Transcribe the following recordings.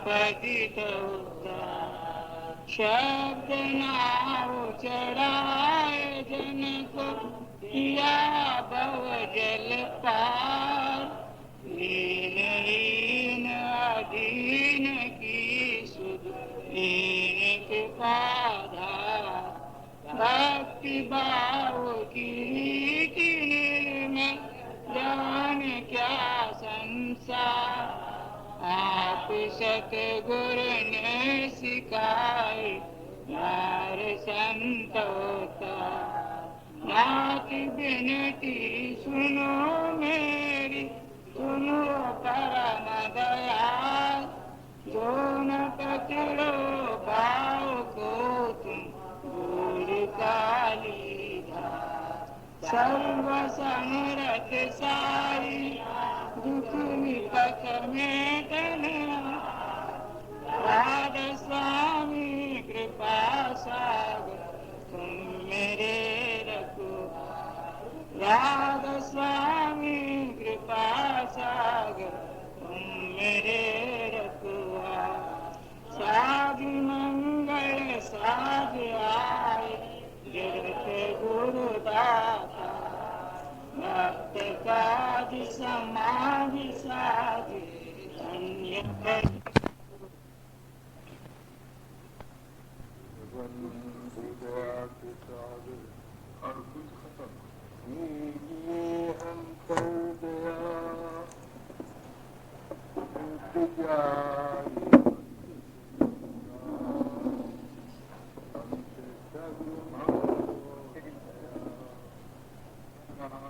पतित होता। शब्द नाव चढ़ाए जन को किया भव जल पार। लीन लीन अधीन की सुध लीन कृपा धार। भक्ति भाव की निर्मल ज्ञान क्या संसार। आप सतगुरु ने सिखाए नार संतोता। नाथ बिनती सुनो मेरी सुनो परम दयाल। जो न पकड़ो भाव को तुम दूर काली धार। सर्व समरथ साई दुख विपत में टलना। राधा स्वामी कृपा सागर तुम मेरे रखो। राधा स्वामी कृपा सागर तुम मेरे रखुआ। साध मंगल साध आए जगत गुरु दाता। भक्त काज समाधि साधि धन्य और कुछ खत्म कीजिए हम पर दया।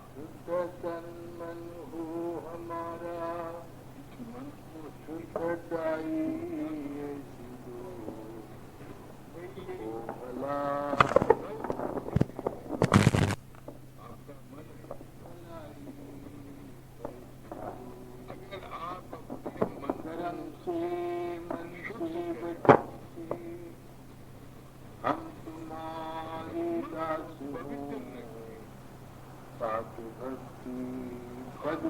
शुद्ध तन मन हो हमारा मन को शुद्ध चाहिए भला। आपका मन अगर आप अपने मंगरम से मन से बचे हम तुम्हारे दास हो। सात भक्ति पद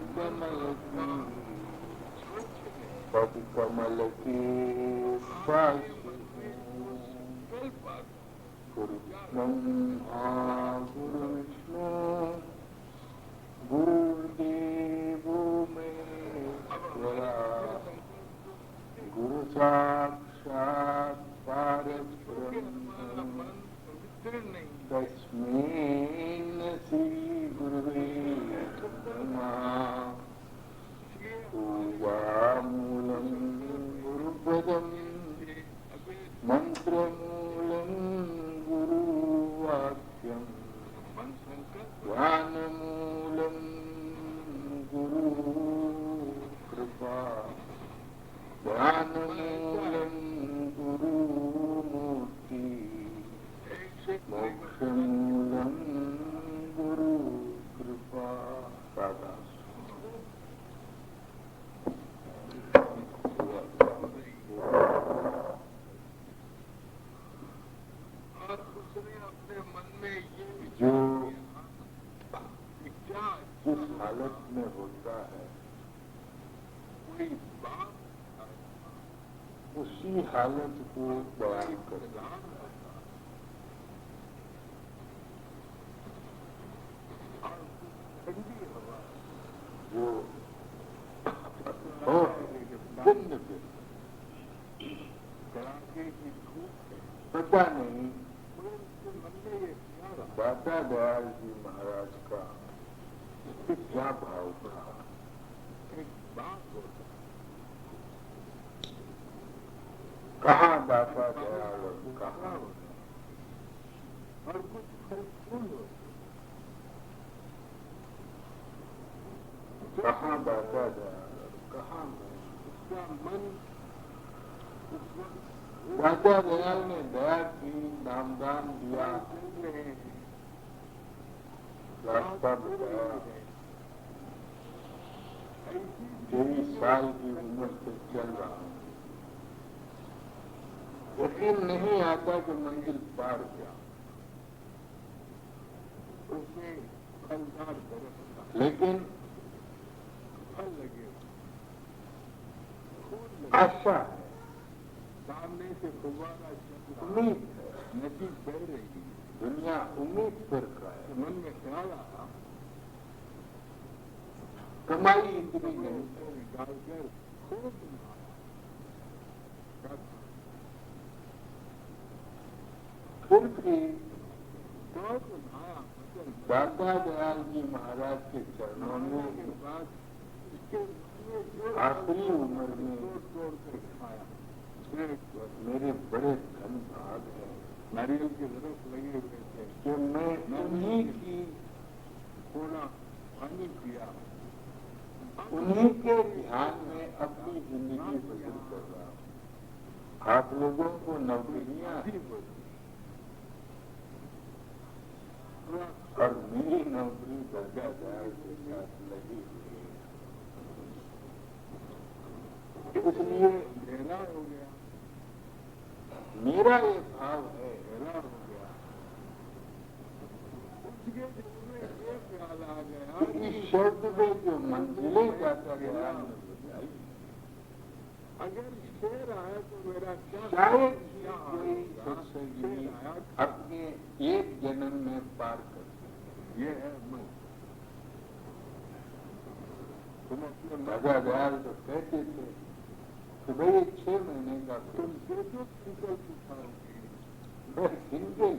कमल की पास गुरु गुरु विष्णु गुरुदेव महेश्वरा। गुरु साक्षात् परब्रह्म तस्मै श्री गुरुवे नमः। पूजामूलं गुरुपदं मंत्रमूलं गुरुवाक्यं ज्ञानमूलं गुरुकृपा। ज्ञानमूलं गुरुमूर्ति मोक्षमूलं गुरुकृपा। दादा और उसने अपने मन में ये जो क्या जिस हालत में होता है कोई बात उसी हालत को बयान करता है। जो भिन्न कड़ाके की धूप पता नहीं दादा दयाल जी महाराज का क्या भाव था। एक बात होता कहाँ दादा दयाल और कहाँ और कुछ फर्क नहीं होता। कहाँ दादा दयाल और कहाँ उसका मन दादा दयाल ने दया की नामदान दिया रास्ता बताया। 23 साल की उम्र से चल रहा हूँ। यकीन नहीं आता कि मंजिल पार गया। उसे फलदार बरस लेकिन फल लगे आशा है कमाई इतनी नहीं निकालकर खूब फिर भी दादा दयाल जी महाराज के चरणों में आखिरी उम्र में मेरे बड़े धन भाग हैं, नारियल के दरख्त लगे हुए थे कि मैं उन्हीं की थोड़ा पानी पिया, उन्हीं के ध्यान में अपनी जिंदगी बसर कर रहा हूँ। आप लोगों को नौकरियां और मेरी नौकरी दादा दयाल के साथ लगी हुई है, इसलिए मेरा हो गया, मेरा ये भाव है, मेरा हो गया। उसके दिल में ये ख्याल आ गया कि शब्द में जो मंजिलें जाता गया, अगर शेर आया तो मेरा क्या, शायद कोई सत्संगी अपने एक जन्म में पार कर, ये है मन। तुम अपने दादा दयाल तो कहते थे तो भाई 6 महीने का तुम जो सिंगल उठाओगे, मैं सिंगल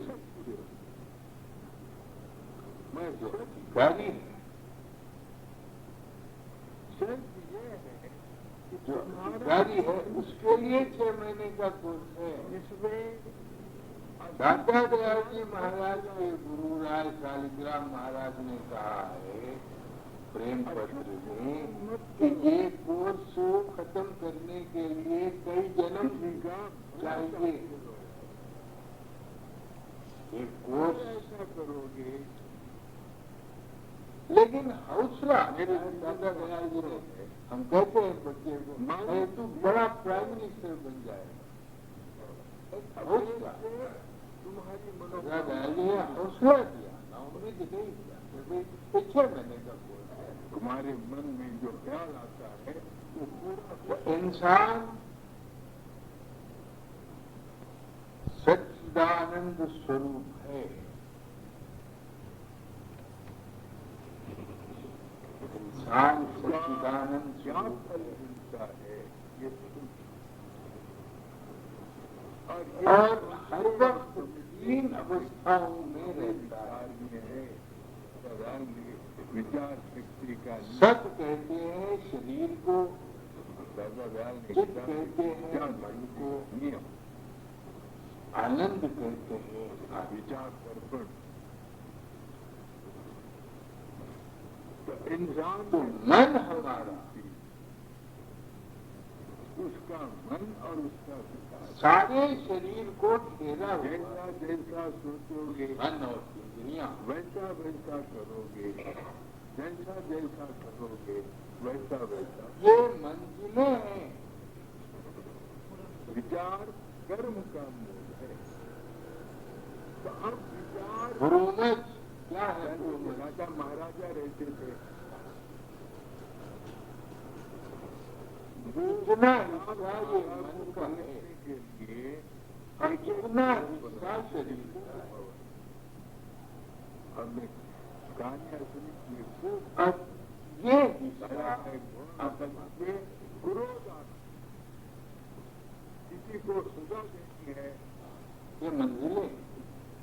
मैं जो अधिकारी है, सिर्फ ये है कि जो अधिकारी है उसके लिए 6 महीने का कोर्स है। इसमें दादा दयाल जी महाराज के गुरु राय शालिग्राम महाराज ने कहा है प्रेम पत्र में कि ये कोर्स खत्म करने के लिए कई जन्म चाहिए। ये कोर्स ऐसा करोगे, लेकिन हौसला मेरे दादा दयाल जी ने, हम कहते हैं बच्चे को माने तू बड़ा प्राइम मिनिस्टर बन जाएगा, हौसला तुम्हारी दादा दयाल जी ने हौसला दिया, उम्मीद नहीं दिया। 6 महीने का कोर्स है, तुम्हारे मन में जो ख्याल आता है वो पूरा इंसान सच्चिदानंद स्वरूप है। इंसान सच्चिदानंद स्वरूप मिलता है ये, और हर वक्त 3 अवस्थाओं में रहता है। विचार शक्ति का सत कहते हैं शरीर को, चित्त कहते हैं मन को, नियम आनंद कहते हैं विचार दर्पण। तो इंसान तो मन हमारा, उसका मन और उसका विचार सारे शरीर को घेरा, जैसा जैसा सोचोगे मन और इंद्रियां वैसा वैसा करोगे, जैसा जैसा करोगे वैसा वैसा। ये मंजिलें हैं, विचार कर्म का मूल है। तो अब विचार गुरुमत क्या है? राजा महाराजा रहते थे, जितना हिस्सा ये मन का है के लिए और जितना हिस्सा शरीर का है। हमने कहानियां सुनी कि अब ये हिस्सा असल में क्रोध आना, किसी को सजा देनी है, ये मंजिलें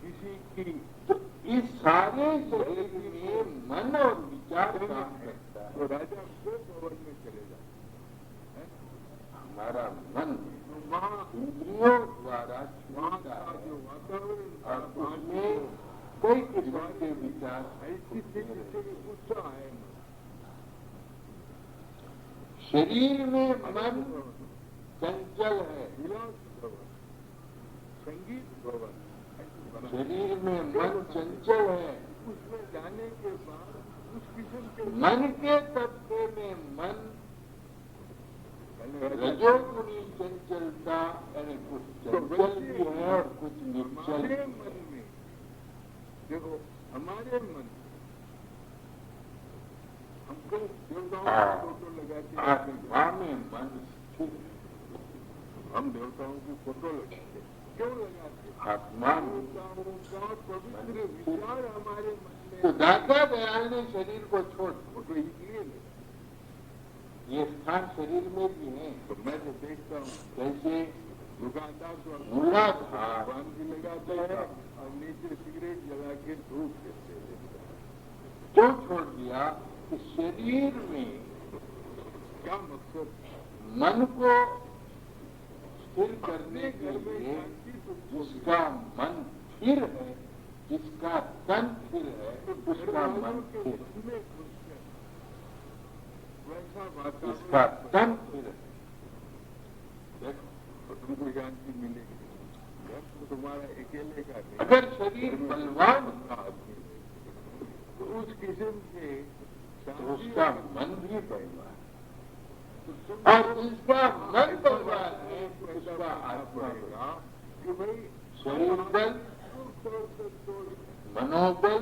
किसी की। तो इस सारे शरीर में मन और विचार काम करता है। तो राजा को भवन में चले जाते, हमारा मन वहाँ इंद्रियों द्वारा छूटता है जो वातावरण और उसमें कई किस्म के विचार ऐसी स्थिति से गुस्सा है। शरीर में मन चंचल है, संगीत भवन, शरीर में मन चंचल है, उसमें जाने के बाद उस किस्म के मन के तबके में मन रजोगुणी चंचलता, यानी कुछ चंचल भी है और कुछ निश्चल मन में। देखो हमारे मन, हमको देवताओं का फोटो लगाते हैं, मन स्थिर, हम देवताओं की फोटो लगाते, क्यों लगाते? आत्मा देवताओं का पवित्र विचार हमारे मन में। तो दादा दयाल ने शरीर को छोड़ फोटो इसलिए ले ये स्थान शरीर में भी है। तो मैं तो देखता हूँ जैसे दुकानदार तो मूलाधार पान भी लगाता है और नीचे सिगरेट जला के धूप देते हैं। जो छोड़ दिया कि शरीर में क्या मकसद? मन को स्थिर करने के लिए जिसका मन स्थिर है, जिसका तन स्थिर है, उसका मन स्थिर है, वैसा इसका वातावरण तन स्थिर है। देखो, तो तुमको शांति मिलेगी। घर तो तुम्हारा अकेले का नहीं। अगर शरीर बलवान का आदमी तो उस किस्म से तो उसका मन भी बलवान, और जिसका मन बलवान है उसका आत्मा बलवान। कि भाई शरीर बल, मनोबल,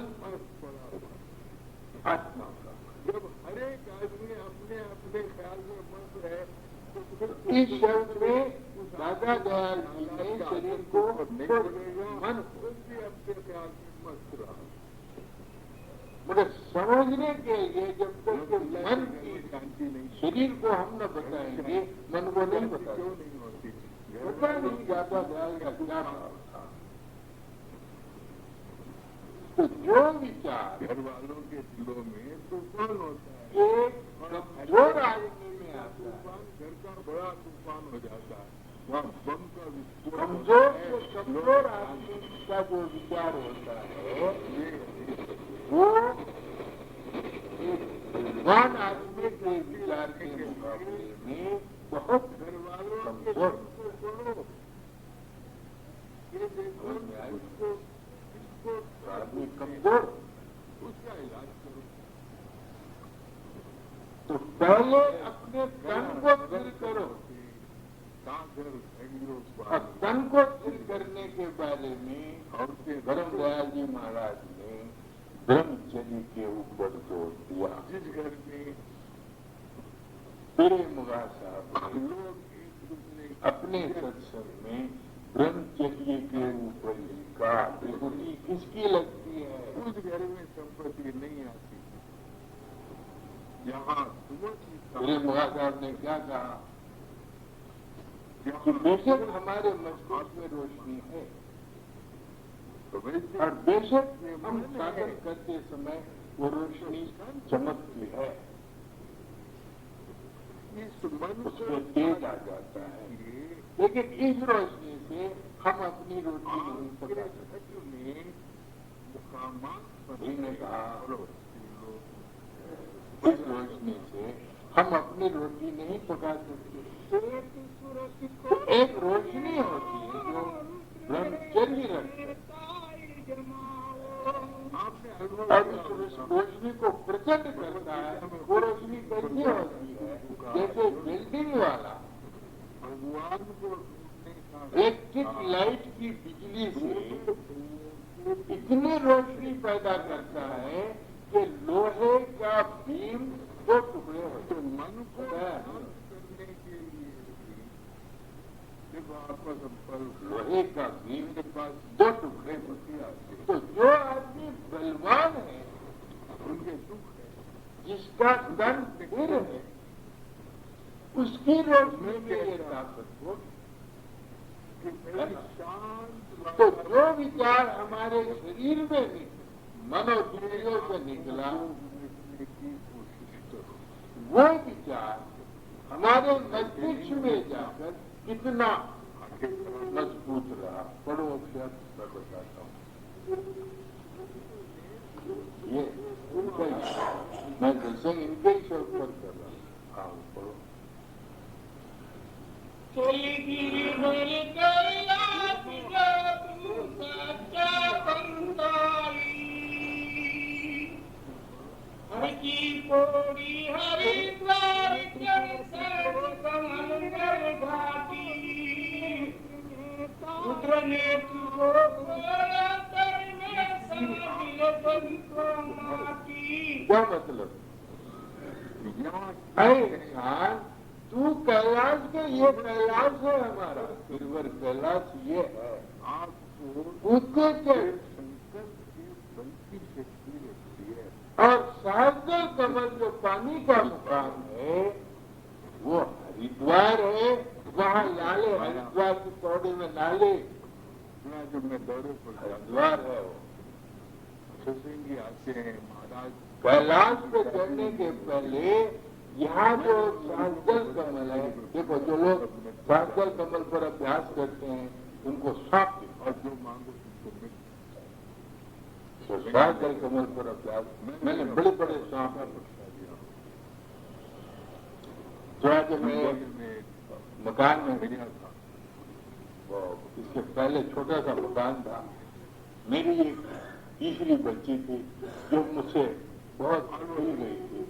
आत्मा का। जब हर एक आदमी अपने अपने ख्याल में मस्त है तो इस शब्द में दादा दयाल जी ने शरीर को नहीं बोलेगा, मन खुद भी अपने ख्याल में मस्त रहा। मगर समझने के लिए जब तक के मन की शांति नहीं शरीर को हम न बताएंगे, मन को नहीं बताएंगे। क्यों नहीं होती? पता नहीं दादा दयाल का क्या भाव था। तो जो विचार घर वालों के दिलों में तूफान होता है, एक कमजोर आदमी में आता है, तूफान घर का बड़ा तूफान हो जाता है, वहाँ बम का विस्फोट कमजोर होता है। से कमजोर आदमी का जो विचार होता है ये वो एक बलवान आदमी के विचार के मुकाबले में बहुत घर वालों के कमजोर। दिल को पढ़ो, ये देखो उसको आदमी कमजोर। उसका इलाज करो। तो पहले अपने तन को स्थिर करो, और तन को स्थिर करने के बारे में और धर्म दयाल जी महाराज ने ब्रह्मचर्य के ऊपर जोर दिया। जिस घर में मेरे मुगा साहब ने लोग एक दूसरे अपने सत्संग में ब्रह्मचर्य के ऊपर लिखा, विभूति किसकी लगती है? उस घर में संपत्ति नहीं आती जहाँ मेरे मुगा साहब ने क्या कहा कि बेशक हमारे मस्तिष्क में रोशनी है, और बेशक हम साधन करते समय वो रोशनी चमकती है, इस मन उसमें तेज आ जाता है, लेकिन इस रोशनी से हम अपनी रोटी नहीं पका सकते। ने कहा इस रोशनी से हम अपनी रोटी नहीं पका सकते। एक रोशनी होती है जो ब्रह्मचर्य रखती है, और उस रोशनी को प्रचंड करता है। वो रोशनी कैसी होती है? जैसे बिल्डिंग वाला भगवान को इलेक्ट्रिक लाइट की बिजली से इतनी रोशनी पैदा करता है कि लोहे का बीम 2 टुकड़े होते हैं। मन को शांत करने के लिए जब आपका संपर्क लोहे का बीम के पास 2 टुकड़े होते हैं। तो जो आदमी बलवान है, उनके दुख है, जिसका तन स्थिर है, उसकी रोशनी में ये ताकत हो। शांत तो जो विचार हमारे शरीर में भी मनोइंद्रियों से निकला, की कोशिश करो। वो विचार हमारे मस्तिष्क में जाकर कितना मजबूत रहा। पढ़ो अक्षर मैं बताता हूँ। ये इनका ही, मैं दर्शन इनके ही शब्द पर कर रहा हूँ। हाँ पढ़ो। हर की पौड़ी हरिद्वार कमल घाटी रुद्र ने तुझको क्या मतलब? अरे इंसान, तू कैलाश के, ये कैलाश है हमारा, गिरवर कैलाश ये है। आपको उसके शंकर की बल्कि शक्ति रहती है। और सागर कमल जो पानी का मुकाम है, वो हरिद्वार है, वहाँ नाले, हरिद्वार की पौड़ी में नाले, जब मैं दौरे पर हरिद्वार है वो। सिंह जी आते हैं महाराज, कैलाश पे चढ़ने के पहले यहाँ जो साजल कमल है, देखो जो लोग साजल कमल पर अभ्यास करते हैं उनको सांप दिखता है। और जो मांगो तुमको मिल, तो साजल कमल पर अभ्यास, मैंने बड़े बड़े सांप जो आज मैं मकान में गया था, वो इसके पहले छोटा सा मकान था। मेरी एक तीसरी बच्ची थी जो मुझसे बहुत खुल गई थी,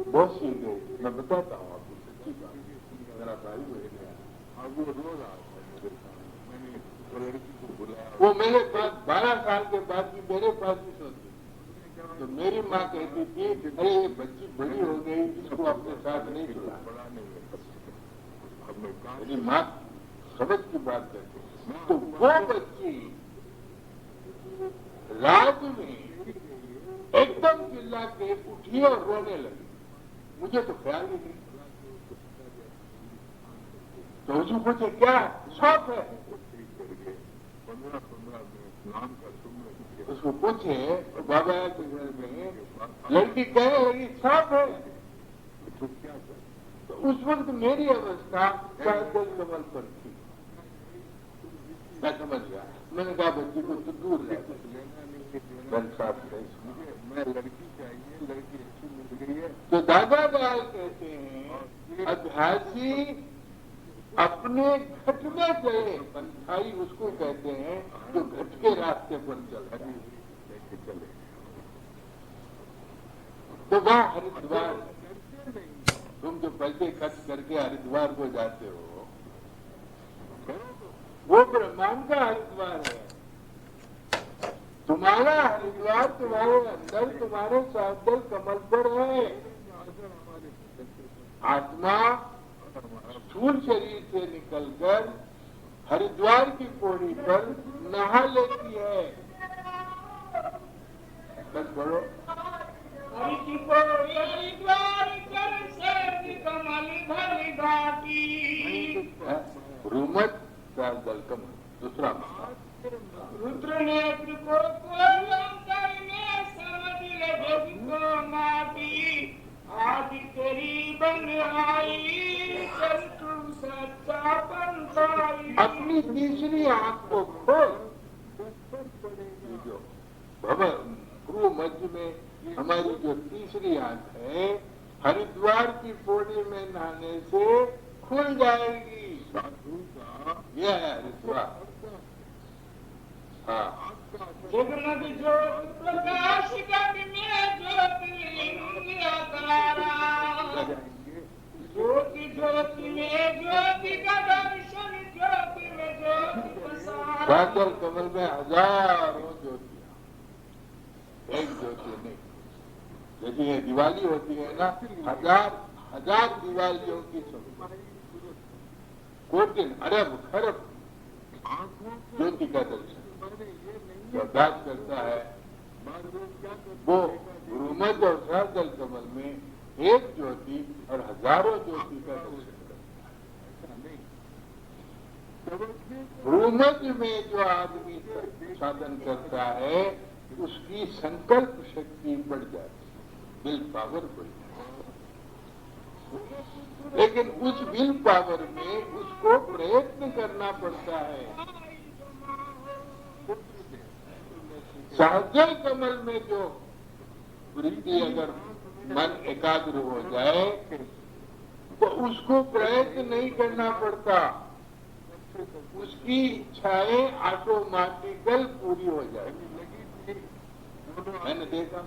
बहुत सीख गई। मैं बताता हूँ आपको सच्ची बात, मेरा भाई हो गया और वो रोज आता है मेरे सामने। मैंने वो लड़की को बुलाया, वो मेरे पास 12 साल के बाद भी मेरे पास भी सोचती। तो मेरी माँ कहती थी, अरे ये बच्ची बड़ी हो गई, इसको अपने साथ नहीं चला। बड़ा नहीं है, हमने कहा मेरी माँ समझ की बात करती। तो वो बच्ची रात में एकदम चिल्ला के उठी और रोने लगी। मुझे तो ख्याल ही नहीं। तो उसको पूछे क्या शौक है? 15-15 मिनट नाम का सुन, उसको पूछे बाबा के घर में लड़की कहने लगी सांप है। तो क्या कर, तो उस वक्त मेरी अवस्था साजल कमल पर थी। मैं समझ गया। मैंने कहा बच्ची को तो दूर रह, लेना नहीं देना, मैंने साथ नहीं सुना। मुझे मैं लड़की चाहिए, लड़की अच्छी मिल गई है। तो दादा दयाल कहते हैं अभ्यासी अपने घट में चले, पंथाई उसको कहते हैं जो घट के रास्ते पर चल रहे लेके चले, तो वह हरिद्वार है। तुम जो पैसे खर्च करके हरिद्वार को जाते हो, वो ब्रह्मांड का हरिद्वार है। तुम्हारा हरिद्वार तुम्हारे अंदर, तुम्हारे साजल कमल पर है। आत्मा स्थूल शरीर से निकलकर हरिद्वार की पौड़ी पर नहा लेती है। बस बोलो, हरि की पौड़ी हरिद्वार कर से कमल भली घाटी। रूमत साजल कमल। दूसरा रुद्र नेत्र को अंतर में समझ ले जग को माटी। आदि तेरी बन आई चल तू सच्चा पंथाई। अपनी तीसरी आंख को खोल। जो भ्रू मध्य में हमारी जो तीसरी आंख है, हरिद्वार की पौड़ी में नहाने से खुल जाएगी। यह है हरिद्वार। हाँ, जगमग ज्योत प्रकाश गग में ज्योतिर्लिंग अकारा। ज्योति ज्योति में ज्योति का दर्शन, ज्योति में ज्योति पसारा। साजल कमल में हजारों ज्योतियां, एक ज्योति नहीं। जैसे ये दिवाली होती है ना, हजार दिवालियों की संख्या, कोटिन अरब खरब ज्योति का दर्शन जो अभ्यास करता है, वो गुरुमत और साजल कमल में एक ज्योति और हजारों ज्योति का दर्शन करता है। गुरुमत में जो आदमी साधन करता है, उसकी संकल्प शक्ति बढ़ जाती है, विल पावर बढ़ जाती है। लेकिन उस विल पावर में उसको प्रयत्न करना पड़ता है। साजल कमल में जो वृत्ति अगर मन एकाग्र हो जाए तो उसको प्रयत्न नहीं करना पड़ता, उसकी इच्छाएं ऑटोमेटिकल पूरी हो जाएगी। मैंने देखा,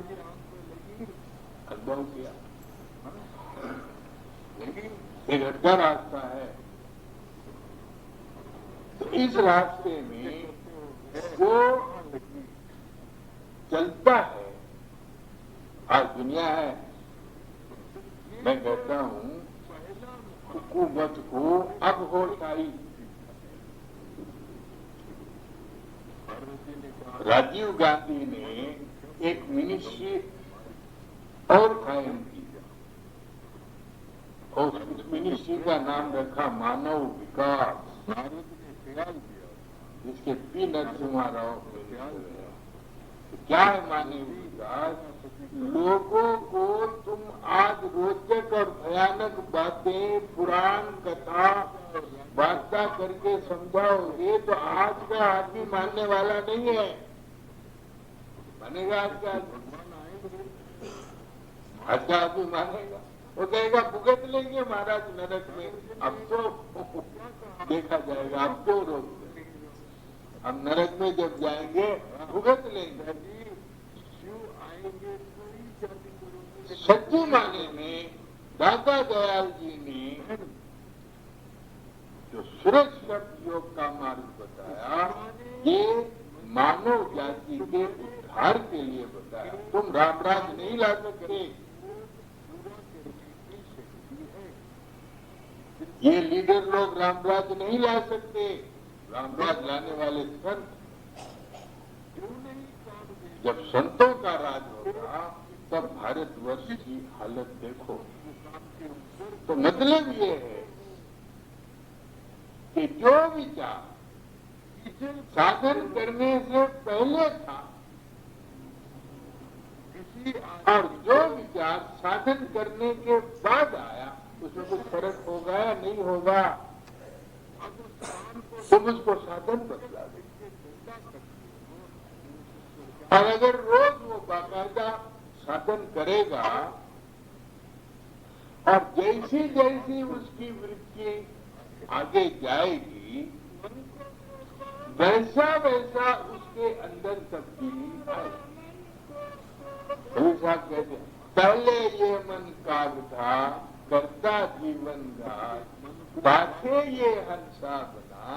अनुभव किया। एक हटका रास्ता है, तो इस रास्ते में वो चलता है। आज दुनिया है, मैं कहता हूँ हुकूमत को अब होश आई। राजीव गांधी ने एक मिनिस्ट्री और कायम की और उस मिनिस्ट्री का नाम रखा मानव विकास। भारत ने ख्याल किया, जिसके पी नरसिम्हा राव क्या है मानव विकास? लोगों को तुम आज रोचक और भयानक बातें, पुराण कथा वार्ता करके समझाओगे तो आज का आदमी मानने वाला नहीं है। मानेगा आज का आदमी मानेगा? वो कहेगा भुगत लेंगे महाराज नरक में, अब तो देखा जाएगा, अब तो रोक देंगे, हम नरक में जब जाएंगे भुगत लेंगे। सच्चे माने में दाता दयाल जी ने जो सुरक्षित योग का मार्ग बताया, ये मानव जाति के उद्धार के लिए बताया। तुम रामराज नहीं ला सकते, ये लीडर लोग रामराज नहीं ला सकते। रामराज लाने वाले संत, जब संतों का राज होगा तब भारतवर्ष की हालत देखो। तो मतलब ये है कि जो विचार साधन करने से पहले था और जो विचार साधन करने के बाद आया, उसमें कुछ फर्क होगा या नहीं होगा? तुम उसको साधन बदला दे। और अगर रोज वो बाकायदा साधन करेगा और जैसी जैसी उसकी वृत्ति आगे जाएगी, वैसा वैसा उसके अंदर तब्दीली आएगी। कबीर साहब कहते हैं, पहले ये मन काग था, करता जीवन घाट, बाथे ये हंसा बना,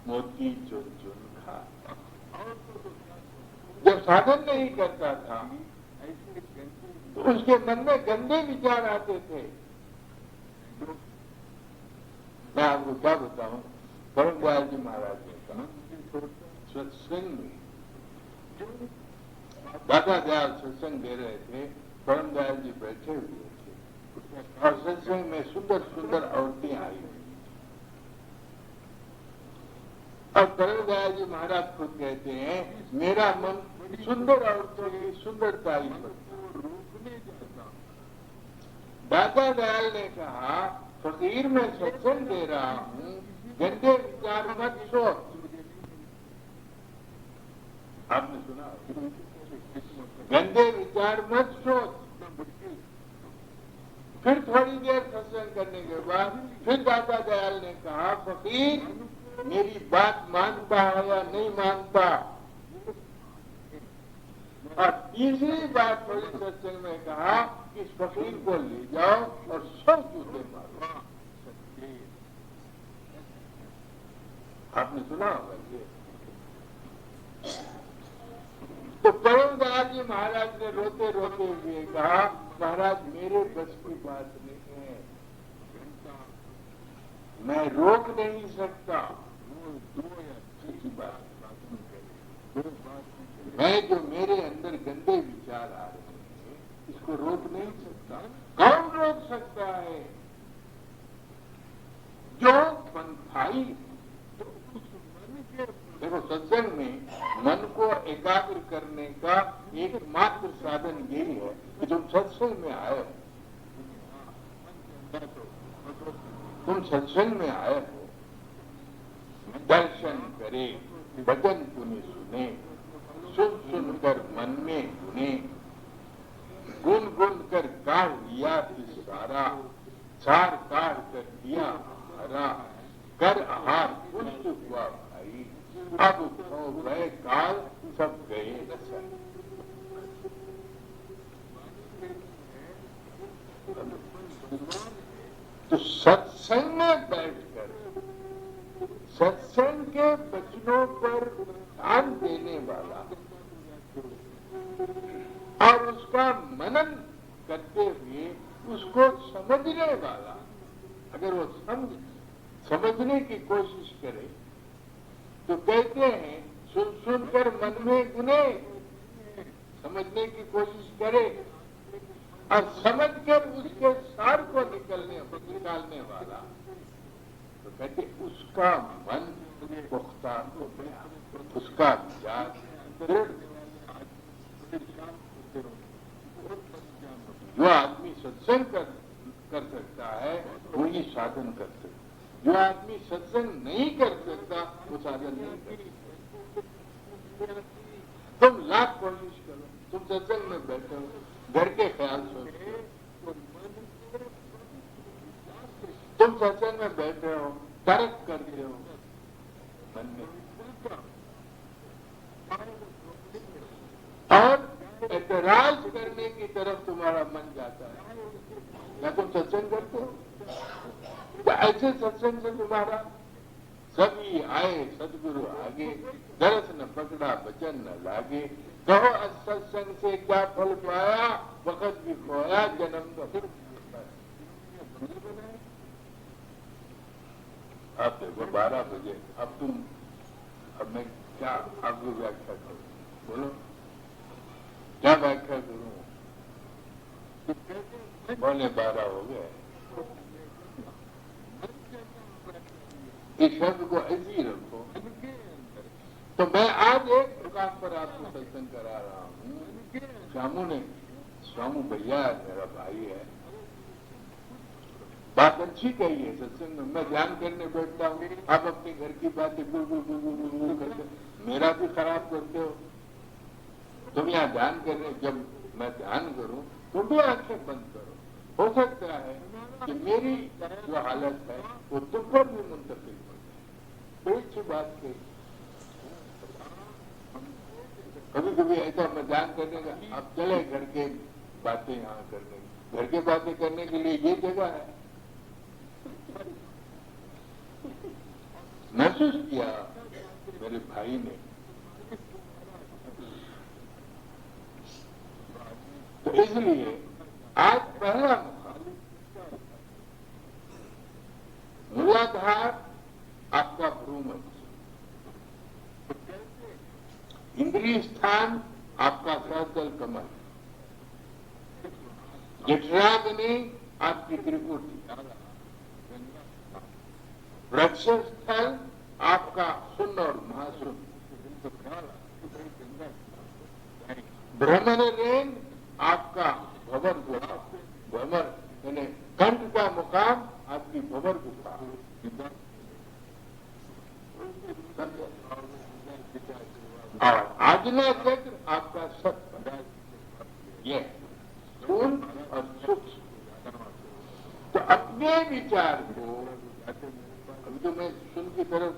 मोती चुन चुन खा। जब साधन नहीं करता था तो उसके मन में गंदे विचार आते थे। मैं आपको क्या बताऊं, परम दयाल जी महाराज ने कहा, सत्संग में दादा दयाल सत्संग दे रहे थे, परम दयाल जी बैठे हुए थे और सत्संग में सुंदर सुंदर औरतें आई। और परम दयाल जी महाराज खुद कहते हैं, मेरा मन सुंदर औरतों की सुंदरता ही रोकने जाता। दादा दयाल ने कहा, फकीर मैं सत्संग दे रहा हूँ, गंदे विचार मत सोच। आपने सुना? गंदे विचार मत सोच। फिर थोड़ी देर सत्संग करने के बाद फिर दादा दयाल ने कहा, फकीर मेरी बात मानता है या नहीं मानता? और तीसरी बात थोड़ी सत्संग में कहा कि इस फकीर को ले जाओ और सब जूते मारो। आपने सुना होगा ये? तो परम दयाल जी महाराज ने रोते रोते हुए कहा, महाराज मेरे बस की बात नहीं है, मैं रोक नहीं सकता। मैं जो मेरे अंदर गंदे विचार आ रहे हैं, इसको रोक नहीं सकता। कौन रोक सकता है? जो पंथाई। देखो, सत्संग में मन को एकाग्र करने का एकमात्र साधन यही है कि तुम सत्संग में आए हो। तुम सत्संग में आए हो, दर्शन करे, भजन पुण्य सुने, सुन सुनकर मन में गुने, गुन गुन कर काढ़ लिया इस सारा, सार काढ़ कर दिया हरा, कर आहार पुष्ट हुआ भाई, अब खो गए काल सब गए न सर। तो सत्संग में बैठकर सत्संग के वचनों पर ध्यान देने वाला और उसका मनन करते हुए उसको समझने वाला, अगर वो समझने की कोशिश करे तो कहते हैं, सुन सुनकर मन में गुने, समझने की कोशिश करे और समझकर उसके सार को निकालने वाला, तो कहते उसका मन पुख्ता हो गया, उसका विचार दृढ़। जो आदमी सत्संग कर सकता है वही साधन कर सकता। जो आदमी सत्संग नहीं कर सकता वो साधन नहीं कर सकता। तुम लाख कोशिश करो, तुम सत्संग में बैठो, घर के ख्याल सोचो, तुम सत्संग में बैठे हो, तर्क करते हो मन में, और एतराज करने की तरफ तुम्हारा मन जाता है। क्या तुम सत्संग करते हो? तो ऐसे सत्संग से तुम्हारा सभी आए सदगुरु आगे, दरस न पकड़ा बचन न लागे, कहो सत्संग से क्या फल पाया, वक्त भी खोया जन्म का फिर। अब देखो 12 बजे, अब मैं क्या आपको व्याख्या करूं? बोलो क्या व्याख्या करूं? बोले 12 हो गए। इस शब्द को ऐसे ही रखो। तो मैं आज एक दुकान पर आपको सत्संग करा रहा हूँ। श्यामू भैया मेरा भाई है, बात अच्छी कही है सत्संग में। मैं ध्यान करने बैठता हूँ, आप अपने घर की बातें गुल करते, मेरा भी खराब करते हो। तुम यहाँ ध्यान करने, जब मैं ध्यान करूं तुम भी आंखें बंद करो। हो सकता है कि मेरी जो हालत है वो तुम पर भी मुंतकिल हो जाए। कोई अच्छी बात कही। कभी कभी ऐसा मैं ध्यान करने का, अब चले घर के बातें यहाँ करने, घर के बातें करने के लिए ये जगह है। महसूस किया मेरे भाई ने, तो इसलिए आज पहला मूलाधार आपका भ्रूमध्य, इंद्रिय स्थान आपका सहस्त्र कमल, जठराग्नि आपकी त्रिपुटी, वृक्ष स्थल आपका शून्य और महाशून्य, भ्रमण रेंग आपका भंवर गुफा, भंवर यानी कंठ का मुकाम आपकी भंवर गुफा, और आज्ञा चक्र आपका सत्य, ये स्थूल और सूक्ष्म। तो अपने विचार को, अभी तो मैं सुन की तरफ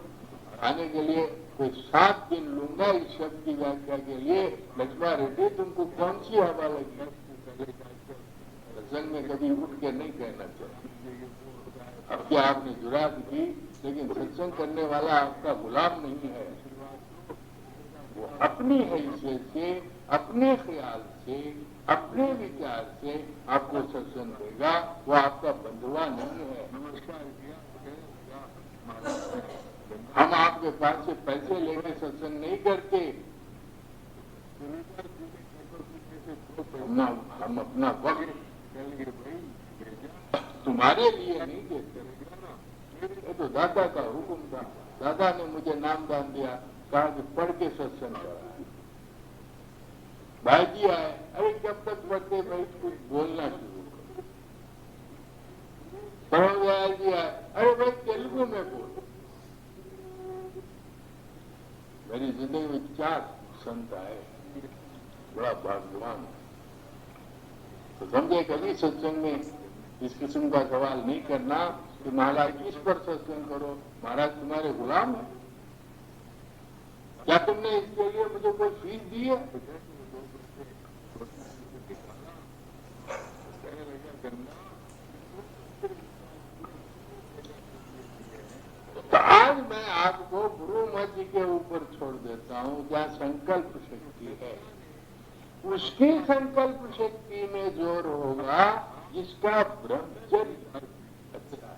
आने के लिए कोई 7 दिन लूंगा इस शब्द की व्याख्या के लिए। लक्ष्मण रेड्डी तुमको कौन सी हवा लगी? सत्संग में कभी उठ के नहीं कहना चाहिए। अब क्या आपने जुरात की, लेकिन सत्संग करने वाला आपका गुलाम नहीं है। वो अपनी हैसियत से, अपने ख्याल से, अपने विचार से आपको सत्संग देगा। वो आपका बंधुआ नहीं है। हम आपके पास से पैसे लेके सत्संग नहीं करते। हम अपना वक्त तुम्हारे लिए नहीं देते। ये तो दादा का हुक्म था। दादा ने मुझे नाम दान दिया, कहा कि पढ़ के सत्संग करा। भाई जी आए, अरे जब तक पढ़ते भाई कुछ बोलना शुरू करो। पढ़ो भाई जी आए, अरे भाई तेलुगु में बोलो। मेरी जिंदगी में 4 संत आए, बड़ा भाग्यवान। तो समझे कभी सत्संग में इस किस्म का सवाल नहीं करना कि महाराज इस पर सत्संग करो। महाराज तुम्हारे गुलाम है। क्या तुमने इसके लिए मुझे कोई फीस दी है? तो आज मैं आपको भ्रूमध्य के ऊपर छोड़ देता हूं, जहां संकल्प शक्ति है। उसकी संकल्प शक्ति में जोर होगा जिसका ब्रह्मचर्य अच्छा है।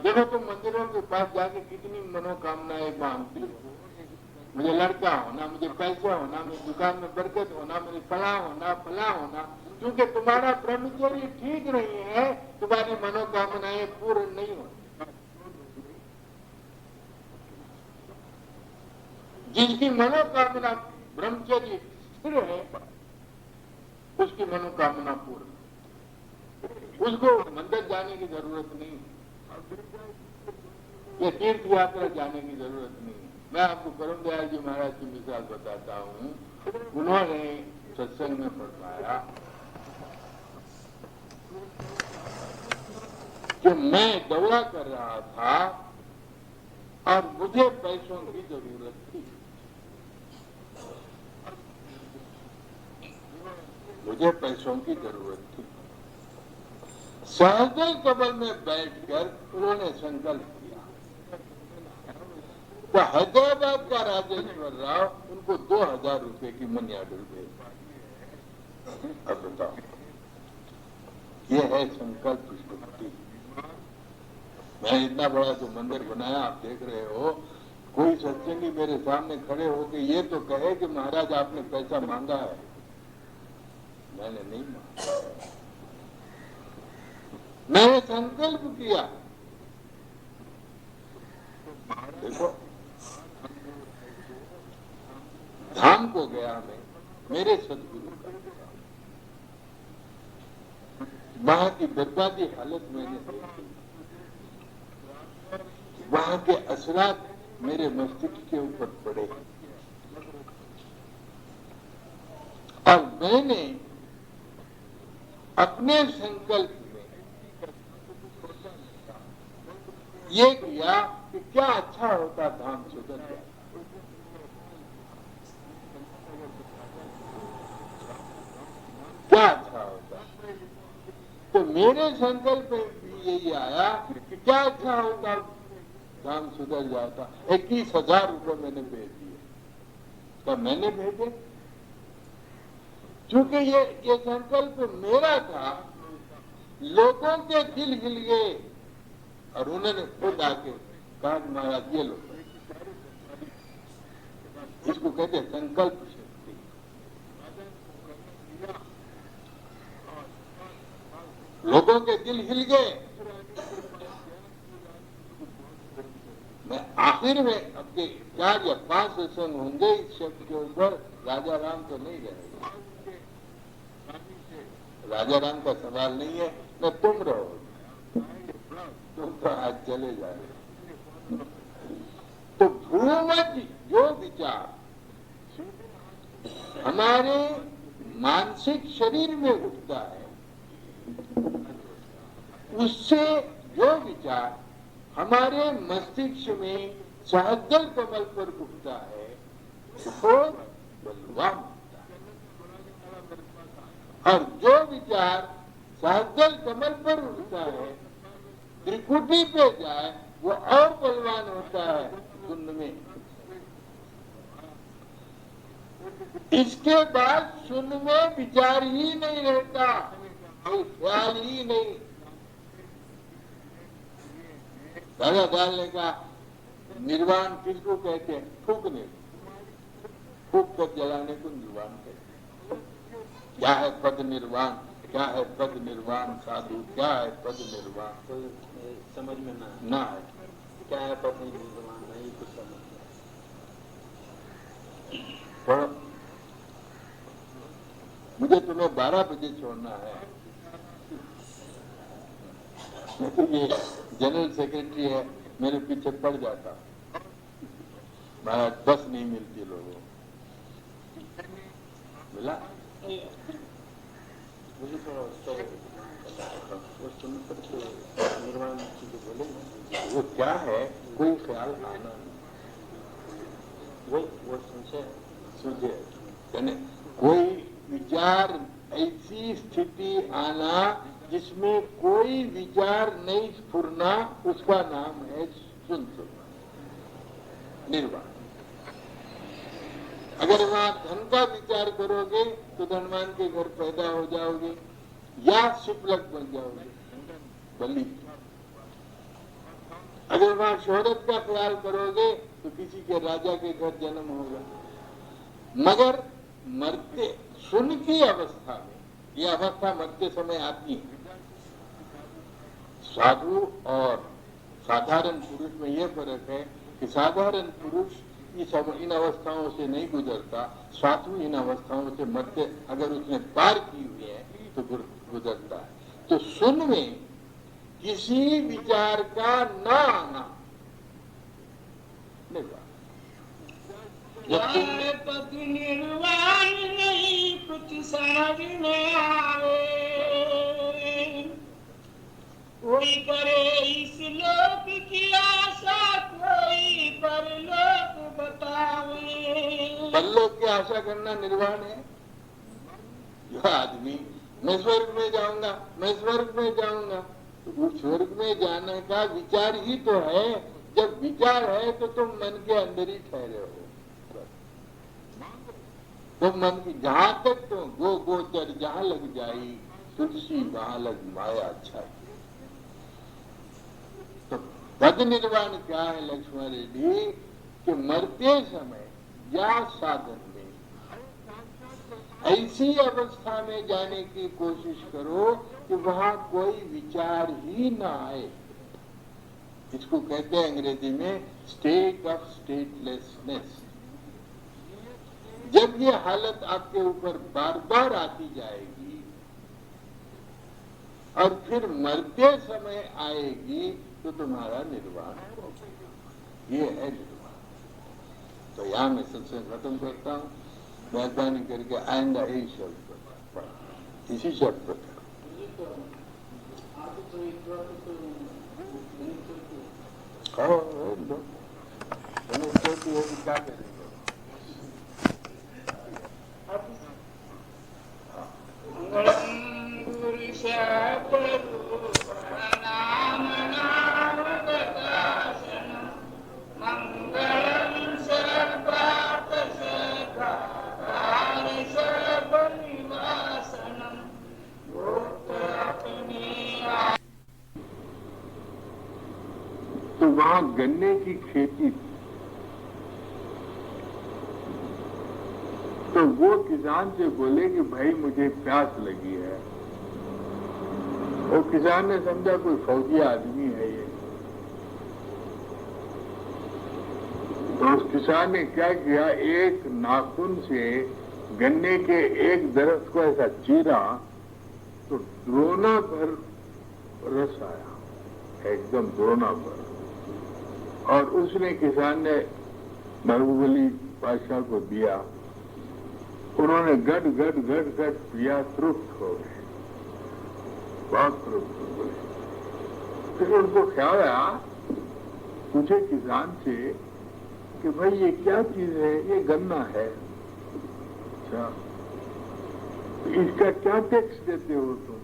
देखो तुम मंदिरों के पास जाके कितनी मनोकामनाएं मांगती हो, मुझे लड़का होना, मुझे पैसा होना, मुझे दुकान में बरकत होना, मुझे फला होना, क्योंकि तुम्हारा ब्रह्मचर्य ठीक नहीं है, तुम्हारी मनोकामनाएं पूर्ण नहीं हो। जिसकी मनोकामना ब्रह्मचर्य स्थिर है, उसकी मनोकामना पूर्ण, उसको मंदिर जाने की जरूरत नहीं, या तीर्थ यात्रा जाने की जरूरत नहीं। मैं आपको करम दयाल जी महाराज की मिसाल बताता हूँ। उन्होंने सत्संग में फरमाया कि मैं दौरा कर रहा था और मुझे पैसों की जरूरत थी, मुझे पैसों की जरूरत थी। सहजल कमल में बैठकर उन्होंने संकल्प किया। तो हैदराबाद का राजेश्वर राव उनको 2000 रुपए की मनी ऑर्डर भेज। अब बताओ, ये है संकल्प शक्ति। मैं इतना बड़ा जो मंदिर बनाया आप देख रहे हो, कोई सत्संगी मेरे सामने खड़े होकर ये तो कहे कि महाराज आपने पैसा मांगा है। मैंने नहीं मांगा, मैंने संकल्प किया। देखो, धाम को गया मैं, मेरे सदगुरु का, वहां की बर्बादी हालत मैंने देखी, वहां के असरात मेरे मस्तिष्क के ऊपर पड़े, और मैंने अपने संकल्प में ये किया कि क्या अच्छा होता धाम सुधर जाए। क्या अच्छा होता, तो मेरे संकल्प में भी यही आया कि क्या अच्छा होता धाम सुधर जाता। 21,000 रुपये मैंने भेज दिए। तो मैंने भेजे क्योंकि ये संकल्प मेरा था। लोगों के दिल हिल गए और उन्होंने खुद आके कहा महाराज ये लो, इसको कहते हैं संकल्प शक्ति। लोगों के दिल हिल गए। मैं आखिर में अपने 4 या 5 सत्संग होंगे इस शब्द के ऊपर। राजा राम तो नहीं रहेगा, राजा राम का सवाल नहीं है, न तुम रहो, तुम तो आज चले जाए। तो भूमध्य जो विचार हमारे मानसिक शरीर में उठता है, उससे जो विचार हमारे मस्तिष्क में सहजल कमल पर उठता है, वो बलवान होता है। और जो विचार सहजल कमल पर उठता है, त्रिकुटी पे जाए, वो और बलवान होता है शून्य में। इसके बाद शून्य में विचार ही नहीं रहता, कोई ख्याल ही नहीं। दादा डालने का निर्वाण किसको कहते हैं? फूकने, फूक कर जलाने को निर्वाण कहते हैं। क्या है पद निर्वाण, क्या है पद निर्वाण साधु, क्या है पद निर्वाण? समझ में ना है। क्या है पद निर्वाण, नहीं कुछ समझ। तो मुझे तुम्हें 12 बजे छोड़ना है। तो ये जनरल सेक्रेटरी है, मेरे पीछे पड़ जाता। महाराज बस नहीं मिलती लोगों मिला। मुझे थोड़ा निर्माण बोले वो क्या है, कोई ख्याल आना वो सूझे, यानी कोई विचार, ऐसी स्थिति आना जिसमें कोई विचार नहीं स्फुरना, उसका नाम है शून्य निर्वाण। अगर वहां धन का विचार करोगे तो धनवान के घर पैदा हो जाओगे या शुक्लक बन जाओगे, बलि। अगर वहां शोहरत का ख्याल करोगे तो किसी के राजा के घर जन्म होगा, मगर मरते सुन की अवस्था में, ये अवस्था मरते समय आती है। साधु और साधारण पुरुष में यह फर्क है कि साधारण पुरुष इन अवस्थाओं से नहीं गुजरता, साधु इन अवस्थाओं से मरते अगर उसने पार की हुई है तो गुजरता है। तो सुन में किसी विचार का न आना नहीं बात। पति निर्वाण नहीं कुछ समझ में आवे, कोई करे इस लोक की आशा, कोई परलोक बतावे। परलोक की आशा करना निर्वाण है। जो आदमी मैं स्वर्ग में जाऊंगा, मैं स्वर्ग में जाऊंगा, तो वो स्वर्ग में जाने का विचार ही तो है। जब विचार है तो तुम मन के अंदर ही ठहरे हो। तो मन की जहां तक तो गोचर जहां लग जाई, तुलसी वहां लग माया छाई। तो पद निर्वाण क्या है लक्ष्मण रेड्डी, कि मरते समय या साधन में ऐसी अवस्था में जाने की कोशिश करो कि वहां कोई विचार ही ना आए। इसको कहते हैं अंग्रेजी में स्टेट ऑफ स्टेटलेसनेस। जब ये हालत आपके ऊपर बार बार आती जाएगी और फिर मरते समय आएगी तो तुम्हारा निर्वाण होगा। ये है निर्वाण। तो यहां मैं सत्संग खत्म करता हूं। मेहरबानी करके आइंदा यही शब्द पढ़ा, इसी शब्द पर क्या करेंगे। तो वहां गन्ने की खेती थी। तो वो किसान से बोले कि भाई मुझे प्यास लगी है। वो किसान ने समझा कोई फौजी आदमी है ये। तो उस किसान ने क्या किया, एक नाखून से गन्ने के एक दरख्त को ऐसा चीरा तो द्रोणा भर रस आया, एकदम द्रोणा भर। और उसने किसान ने बाहुबली बादशाह को दिया। उन्होंने गट गट गट गट पिया, तृप्त हो गए, बहुत तृप्त हो गए। फिर उनको ख्याल आया, पूछे किसान से कि भाई ये क्या चीज है। ये गन्ना है। अच्छा, तो इसका क्या टैक्स देते हो तुम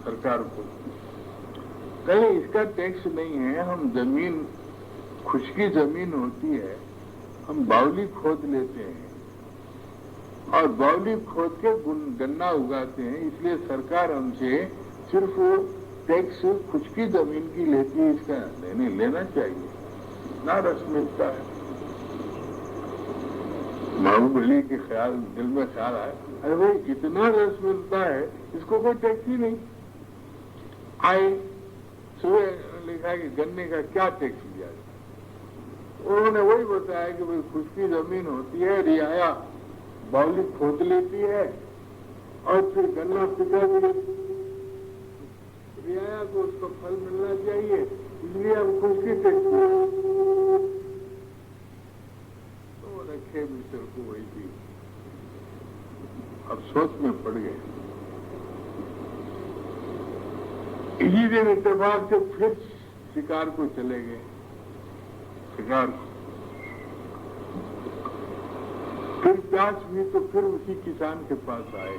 सरकार को। कहीं इसका टैक्स नहीं है, हम जमीन, खुशकी जमीन होती है, हम बावली खोद लेते हैं और बावली खोद के गन्ना उगाते हैं, इसलिए सरकार हमसे सिर्फ टैक्स खुशकी जमीन की लेती है। इसका लेना चाहिए ना, रस मिलता है। बाहुबली के ख्याल दिल में ख्याल आया, अरे भाई इतना रस मिलता है, इसको कोई टैक्स ही नहीं। आए सुबह लिखा कि गन्ने का क्या टैक्स लिया जाए। उन्होंने वही बताया कि भाई खुशकी जमीन होती है, रियाया बावली खोद लेती है और फिर गन्ना पिका भी, रियाया को उसको फल मिलना चाहिए, इसलिए हम खुशकी टैक्स तो रखे मित्र को वही भी। अब सोच में पड़ गए। इसी दिन इत्तेफाक से फिर शिकार को चले गए। शिकार को फिर प्यास हुई तो फिर उसी किसान के पास आए,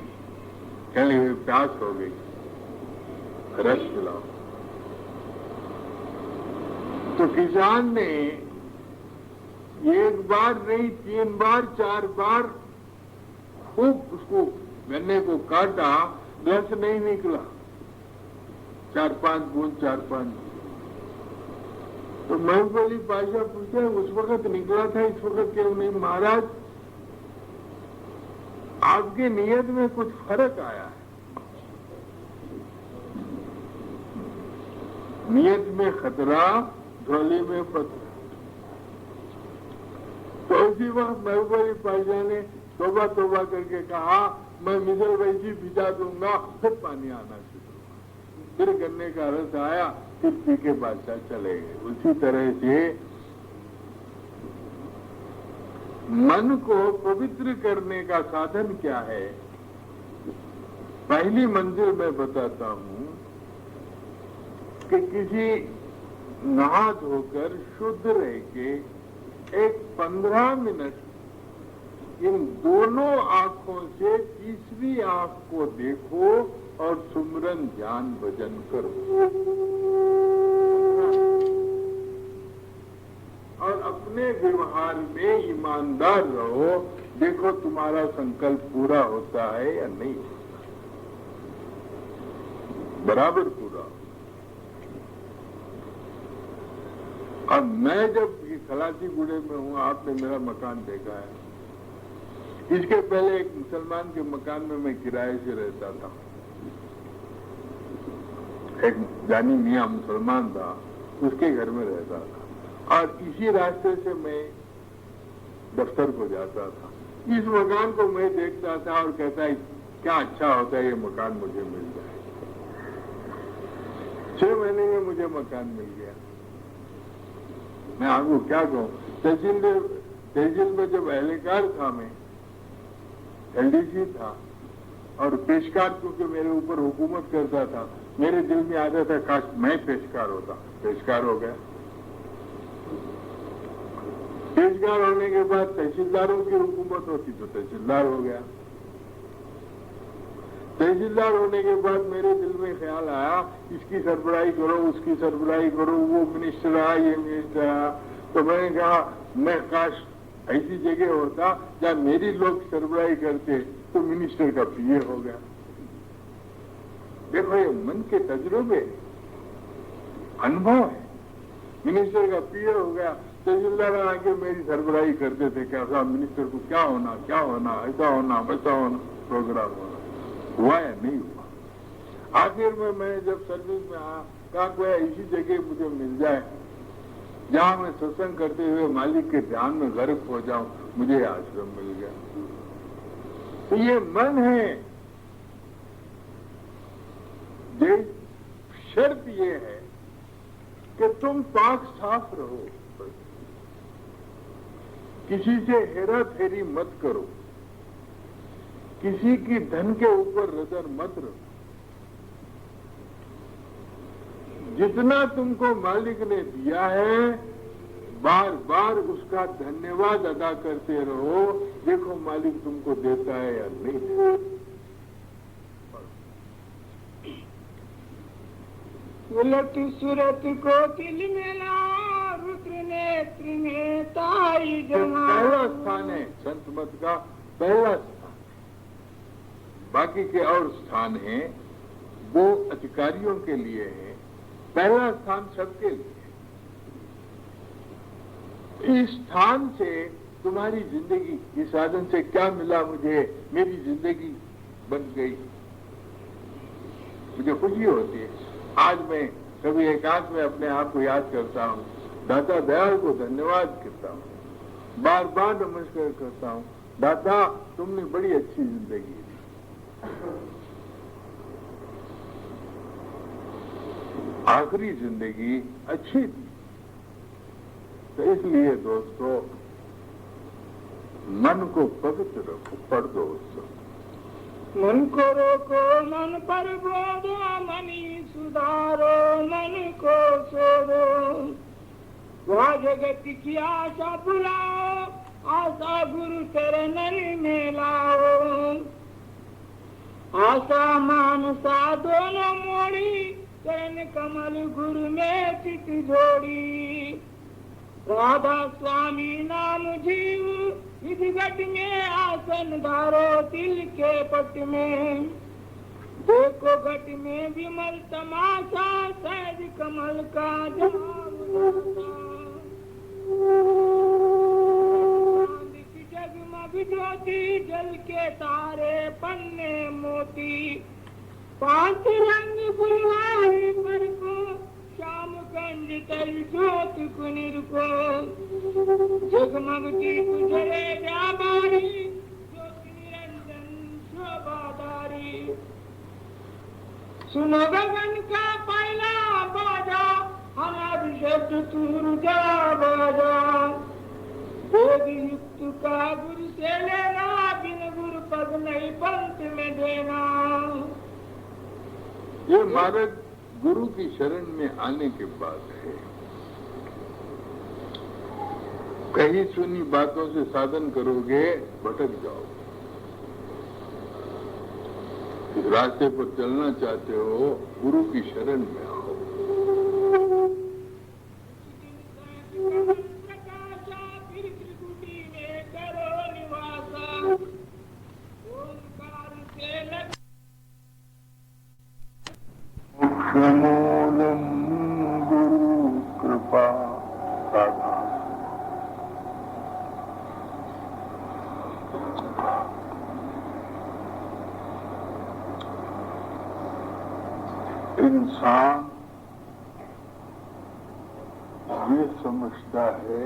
कहने हुए प्यास हो गई, रस पिलाओ। तो किसान ने एक बार नहीं, 3 बार 4 बार खूब उसको गन्ने को काटा, रस नहीं निकला। 4-5 बूंद 4-5 तो महबूबली पाशा पूछे उस वक्त निकला था, इस वक्त क्यों नहीं? महाराज आपकी नियत में कुछ फर्क आया है, नियत में खतरा, झोली में पत्थर। तो उसी वक्त महबूबली पाशा ने तौबा तौबा करके कहा, मैं मिसल भाई जी भिजा दूंगा, फिर पानी आना शुरू हुआ, फिर गन्ने का रस आया, फिर पी के बादशाह चले गए। उसी तरह से मन को पवित्र करने का साधन क्या है? पहली मंजिल मैं बताता हूं कि किसी नहा धोकर शुद्ध रह के एक 15 मिनट इन दोनों आंखों से तीसरी आंख को देखो और सुमरन ध्यान भजन करो और अपने व्यवहार में ईमानदार रहो। देखो तुम्हारा संकल्प पूरा होता है या नहीं होता, बराबर पूरा। अब मैं जब खलासी गुड़े में हूँ, आपने मेरा मकान देखा है। इसके पहले एक मुसलमान के मकान में मैं किराए से रहता था। एक जानी मियां मुसलमान था, उसके घर में रहता था और इसी रास्ते से मैं दफ्तर को जाता था। इस मकान को मैं देखता था और कहता है क्या अच्छा होता है ये मकान मुझे मिल जाए। 6 महीने में मुझे मकान मिल गया। मैं आपको क्या कहूँ, तहसील में जब एहलकार था, मैं एलडीसी था और पेशकार क्योंकि मेरे ऊपर हुकूमत करता था, मेरे दिल में आता था काश मैं पेशकार होता। पेशकार हो गया। पेशकार होने के बाद तहसीलदारों की हुकूमत होती तो तहसीलदार हो गया। तहसीलदार होने के बाद मेरे दिल में ख्याल आया इसकी सरबराही करो, उसकी सरबराही करो, वो मिनिस्टर आया, ये मिनिस्टर आया। तो मैंने कहा मैं काश ऐसी जगह होता जहाँ मेरी लोग सरबराही करते तो मिनिस्टर का पीए हो गया। देखो ये मन के तजुर्बे, अनुभव है। मिनिस्टर का पीए हो गया, तहसीलदार आके मेरी सरबराही करते थे क्या साहब मिनिस्टर को क्या होना, ऐसा होना, वैसा होना, प्रोग्राम होना। हुआ या नहीं हुआ? आखिर में मैं जब सर्विस में आया, कहा कोई इसी जगह मुझे मिल जाए जहां मैं सत्संग करते हुए मालिक के ध्यान में गर्क हो जाऊं, मुझे आश्रम मिल गया। तो ये मन है, ये शर्त ये है कि तुम पाक साफ रहो, किसी से हेरा फेरी मत करो, किसी की धन के ऊपर नजर मत रखो। जितना तुमको मालिक ने दिया है बार बार उसका धन्यवाद अदा करते रहो। देखो मालिक तुमको देता है या नहीं देता। उलट सूरत को दिल में ला, रुद्र नेत्र में ताई जमा। पहला स्थान है संत मत का, पहला स्थान। बाकी के और स्थान हैं वो अधिकारियों के लिए है, पहला स्थान सबके लिए। इस स्थान से तुम्हारी जिंदगी, इस साधन से क्या मिला मुझे? मेरी जिंदगी बन गई, मुझे खुशी होती है। आज मैं कभी एकांत में अपने आप को याद करता हूँ, दाता दयाल को धन्यवाद करता हूँ, बार बार नमस्कार करता हूँ। दाता तुमने बड़ी अच्छी जिंदगी दी। आखिरी जिंदगी अच्छी थी। तो इसलिए दोस्तों मन को पवित्र रखो। पढ़ दो उसको। मन को रोको, मन पर बोधो, मनी सुधारो, मन को छोड़ो। वह जगत की आशा बुलाओ, आशा गुरु चरणन में लाओ। आशा मानसा दोनों मोड़ी, चरण कमल गुरु में चित जोड़ी। राधा स्वामी नाम जीव, विधिगत में आसन धारो, तिल के पट में। देखो घट में विमल तमाशा, सहज कमल का जवाब जगमग ज्योति, जल के तारे पन्ने मोती, पांच रंग बुलवाए पर को, श्याम कंज तल ज्योत कुनिर को, जगमगती गुजरे व्यापारी, ज्योति निरंजन शोभाधारी। सुनो गगन का पहला बाजा, हम अभिषेक तुर जा बाजा, वेद युक्त का गुरु से लेना, बिन गुरु पद नहीं पंथ में देना। ये मार्ग गुरु की शरण में आने के बाद है। कहीं सुनी बातों से साधन करोगे, भटक जाओ। इस रास्ते पर चलना चाहते हो, गुरु की शरण में आओ। मोक्षमूलम गुरु कृपा साधा। इंसान ये समझता है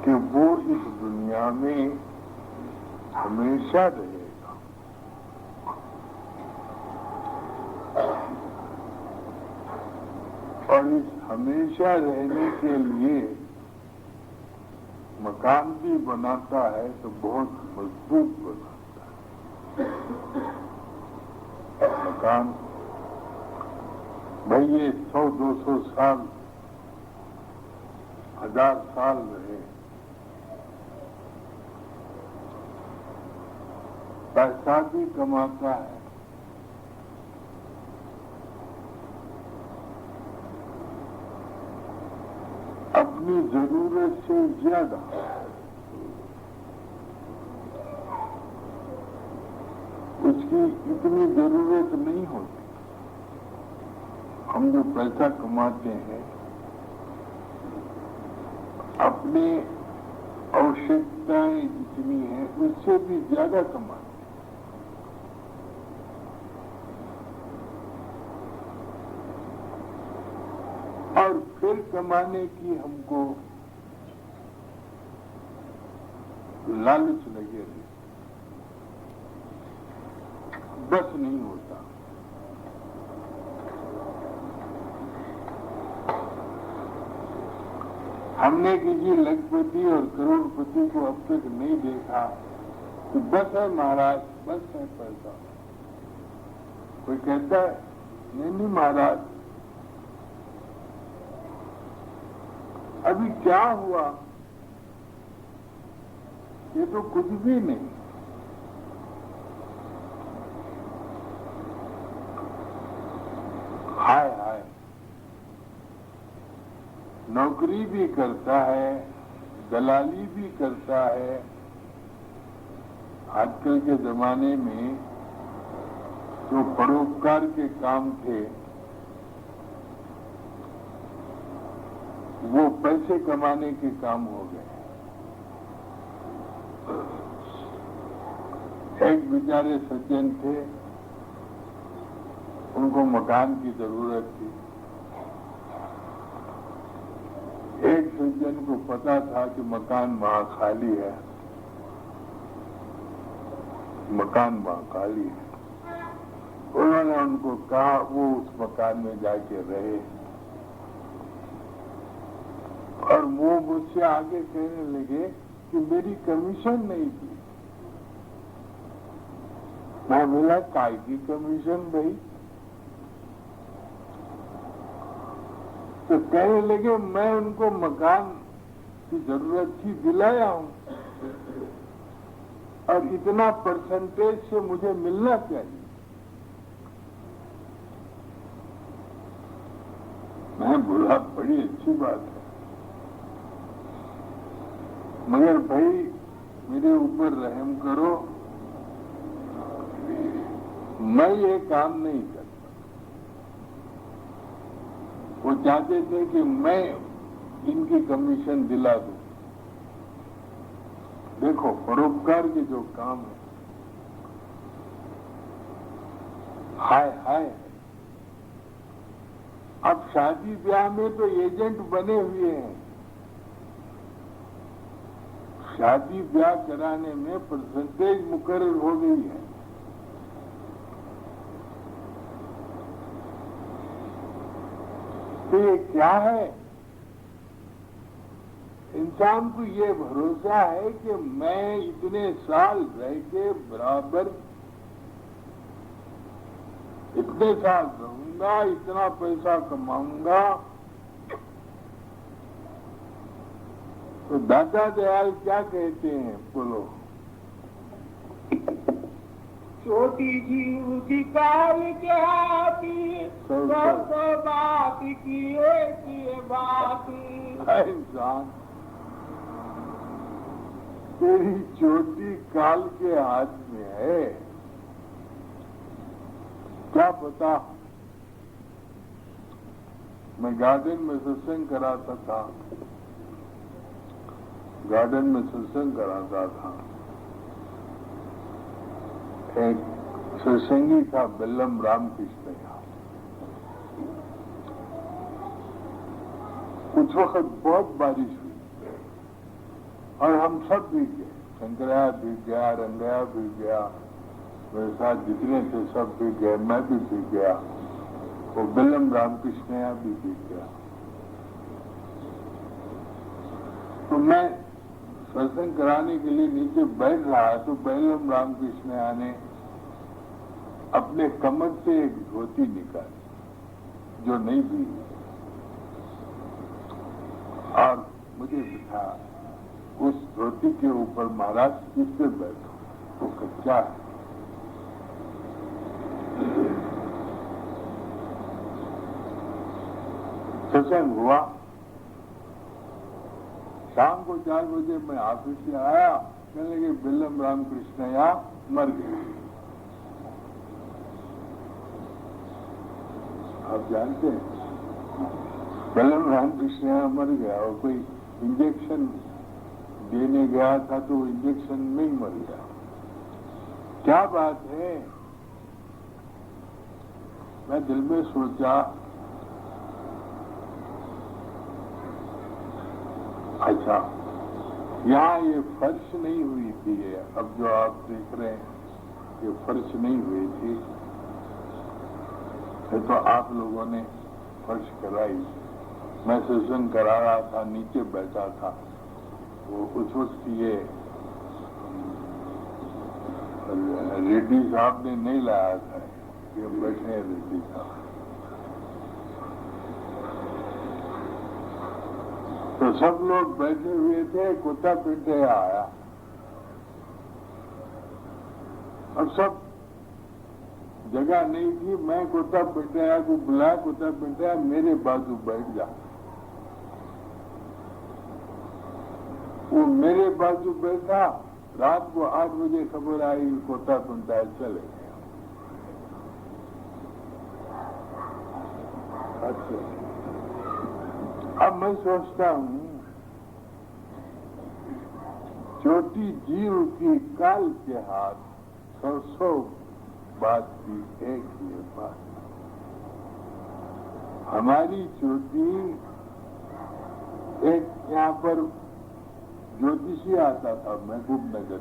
कि वो इस दुनिया में हमेशा रहेगा, और इस हमेशा रहने के लिए मकान भी बनाता है तो बहुत मजबूत बनाता है। मकान भाई ये 100-200 साल 1000 साल रहे, पैसा भी कमाता है, अपनी जरूरत से ज्यादा उसकी इतनी जरूरत नहीं होती। हम जो पैसा कमाते हैं अपनी आवश्यकताएं जितनी है उससे भी ज्यादा कमाते हैं। और फिर कमाने की हमको लालच लगे रहे, बस नहीं होता। हमने किसी लखपति और करोड़पति को अब तक नहीं देखा तो बस है महाराज, बस है पैसा। कोई कहता है नहीं महाराज, अभी क्या हुआ, ये तो कुछ भी नहीं। हाय हाय, नौकरी भी करता है, दलाली भी करता है। आजकल के जमाने में जो परोपकार के काम थे वो पैसे कमाने के काम हो गए। एक बेचारे सज्जन थे, उनको मकान की जरूरत थी। एक सज्जन को पता था कि मकान वहां खाली है, मकान वहां खाली है। उन्होंने उनको कहा वो उस मकान में जाके रहे, और वो मुझसे आगे कहने लगे कि मेरी कमीशन नहीं थी। मैं बोला काय की कमीशन भाई? तो कहने लगे मैं उनको मकान की जरूरत थी, दिलाया हूं, और इतना परसेंटेज से मुझे मिलना चाहिए। मैं बोला बड़ी अच्छी बात है, मगर भाई मेरे ऊपर रहम करो, मैं ये काम नहीं करता। वो चाहते थे कि मैं इनकी कमीशन दिला दूं। देखो, परोपकार के जो काम है, हाय हाय। अब शादी ब्याह में तो एजेंट बने हुए हैं। शादी ब्याह कराने में परसेंटेज मुकर्रर हो गई है। तो ये क्या है? इंसान को ये भरोसा है कि मैं इतने साल रह के बराबर इतने साल रहूंगा, इतना पैसा कमाऊंगा। तो दादा दयाल क्या कहते हैं, बोलो? छोटी जीव की काल के हाथी, सौ बात की एक बात। इंसान, तेरी चोटी काल के हाथ में है, क्या पता। मैं गार्डन में सत्संग कराता था, गार्डन में सत्संग कराता था। एक सत्संगी था बेल्लम रामकृष्ण का। कुछ वक्त बहुत बारिश हुई और हम सब भीग गए। शंकरया भीग गया, रंगया भीग गया, मेरे साथ जितने थे सब भीग गए, मैं भी भीग गया, वो बेल्लम रामकृष्ण भी भीग गया। तो मैं सत्संग कराने के लिए नीचे बैठ रहा, तो बेल्लम रामकृष्ण ने अपने कमर से एक धोती निकाली जो नहीं भीगी, और मुझे बिठा। उस धोती के ऊपर महाराज किससे बैठो, वो कच्चा है। सत्संग हुआ। शाम को 4 बजे मैं ऑफिस से आया, कहने लगे बेल्लम रामकृष्ण मर गए। आप जानते हैं बेल्लम रामकृष्ण मर गया, और कोई इंजेक्शन देने गया था तो वो इंजेक्शन में ही मर गया। क्या बात है? मैं दिल में सोचा, अच्छा, यहाँ ये फर्श नहीं हुई थी, ये अब जो आप देख रहे हैं ये फर्श नहीं हुई थी, ये तो आप लोगों ने फर्श कराई। मैं सत्संग करा रहा था, नीचे बैठा था। वो उस वक्त ये रेड्डी साहब ने नहीं लाया था, ये बैठे रेड्डी साहब। तो सब लोग बैठे हुए थे, कुत्ता पिंटे आया। अब सब जगह नहीं थी, मैं कुत्ता पिंटया को बुलाया, कुत्ता पिंटया मेरे बाजू बैठ जा। वो मेरे बाजू बैठा। रात को 8 बजे खबर आई, कुत्ता पिंटया चले गया। अच्छा, अब मैं सोचता हूँ, छोटी जीव की काल के हाथ, 100 बात की एक ही बात। हमारी चोटी, एक यहाँ पर ज्योतिषी आता था महबूब नगर,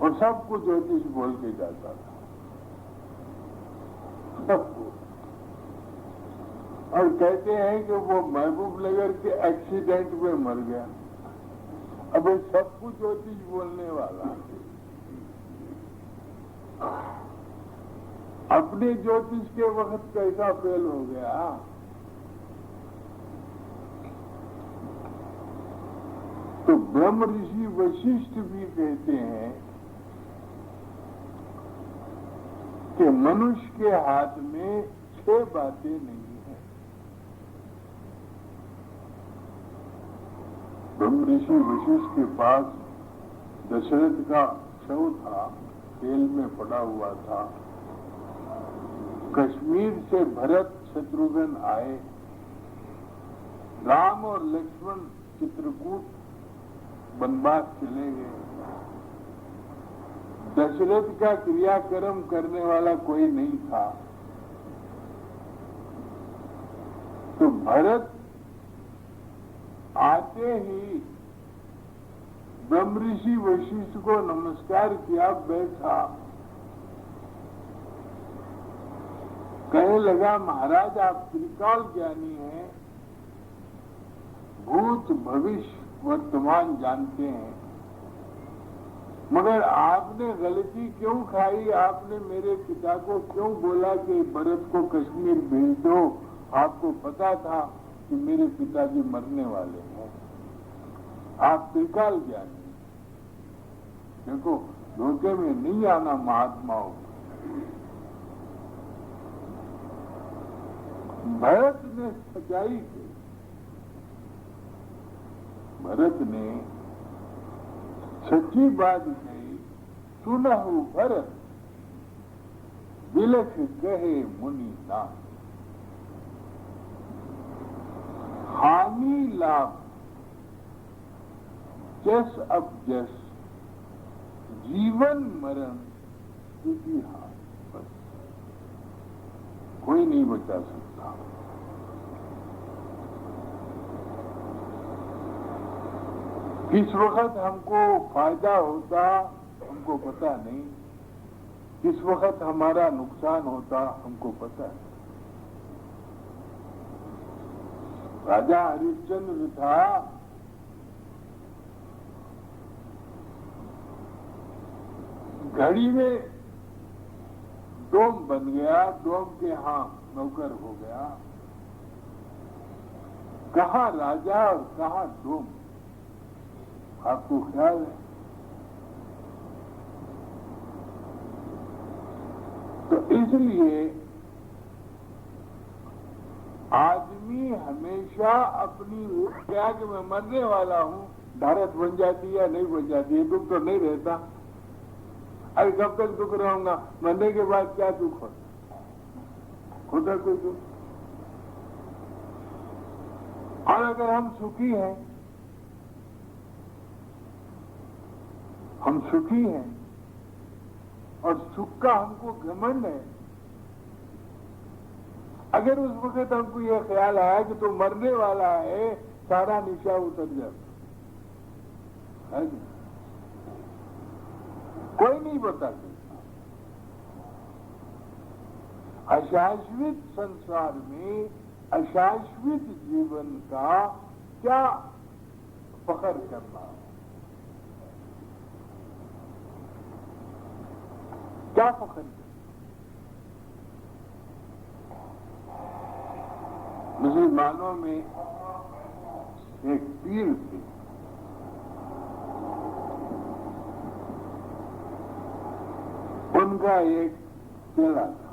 और सबको ज्योतिष बोल के जाता था, सबको। और कहते हैं कि वो महबूब नगर के एक्सीडेंट में मर गया। अब सब कुछ ज्योतिष बोलने वाला, अपने ज्योतिष के वक्त कैसा फेल हो गया। तो ब्रह्म ऋषि वशिष्ठ भी कहते हैं कि मनुष्य के हाथ में 6 बातें नहीं है। ब्रह्म ऋषि वशिष्ठ के पास दशरथ का शव था, तेल में पड़ा हुआ था। कश्मीर से भरत शत्रुघ्न आए, राम और लक्ष्मण चित्रकूट वनवास चले गए। दशरथ का क्रियाक्रम करने वाला कोई नहीं था, तो भरत आते ही ब्रह्म ऋषि वशिष्ठ को नमस्कार किया, बैठा, कहने लगा महाराज आप त्रिकाल ज्ञानी हैं, भूत भविष्य वर्तमान जानते हैं, मगर आपने गलती क्यों खाई? आपने मेरे पिता को क्यों बोला कि भरत को कश्मीर भेज दो? आपको पता था कि मेरे पिताजी मरने वाले हैं। आप त्रिकाल ज्ञानी, देखो धोखे में नहीं आना महात्माओं। भरत ने सच्चाई की, भरत ने सच्ची बात कही। सुनहु भरत बिलख कहे मुनि नाथ, हानि लाभ जस अब जस, जीवन मरण तुझी हाथ, बस कोई नहीं बचा सकता। किस वक्त हमको फायदा होता हमको पता नहीं, किस वक्त हमारा नुकसान होता हमको पता है। राजा हरिश्चंद्र था, घड़ी में डोम बन गया, डोम के यहाँ नौकर हो गया। कहाँ राजा और कहाँ डोम, आपको ख्याल है? तो इसलिए आदमी हमेशा अपनी क्या कि मैं मरने वाला हूँ, धारत बन जाती है नहीं बन जाती है, दुख तो नहीं रहता। अरे कब तक दुख रहूंगा, मरने के बाद क्या दुख होता, होता कोई दुख? और अगर हम सुखी हैं, हम सुखी हैं और सुख का हमको घमंड है, अगर उस वक्त हमको यह ख्याल आया कि तो मरने वाला है, सारा निशा उतर जाता है। कोई नहीं बता सकता। अशाश्वत संसार में अशाश्वत जीवन का क्या फख्र करना, क्या फख्र करना? मुसलमानों में एक पीर थे, उनका एक चेला था।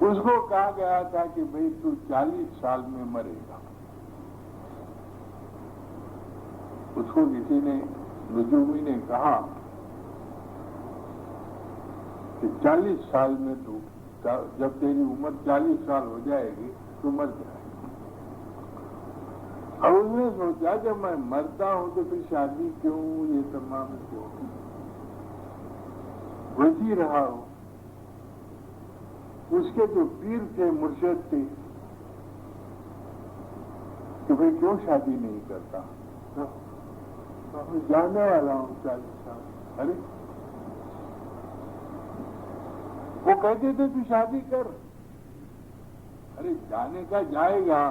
उसको कहा गया था कि भाई तू 40 साल में मरेगा। उसको किसी ने, रुजुमी ने कहा कि 40 साल में तू, जब तेरी उम्र 40 साल हो जाएगी तो मर जाएगी। अब उसने सोचा जब मैं मरता हूं तो फिर शादी क्यों, ये तमाम क्यों, वही रहा हो। उसके जो पीर थे, मुर्शिद थे, कि भाई क्यों शादी नहीं करता, मैं जाने वाला हूं 40 साल। अरे वो कहते थे तू शादी कर। अरे जाने का जाएगा,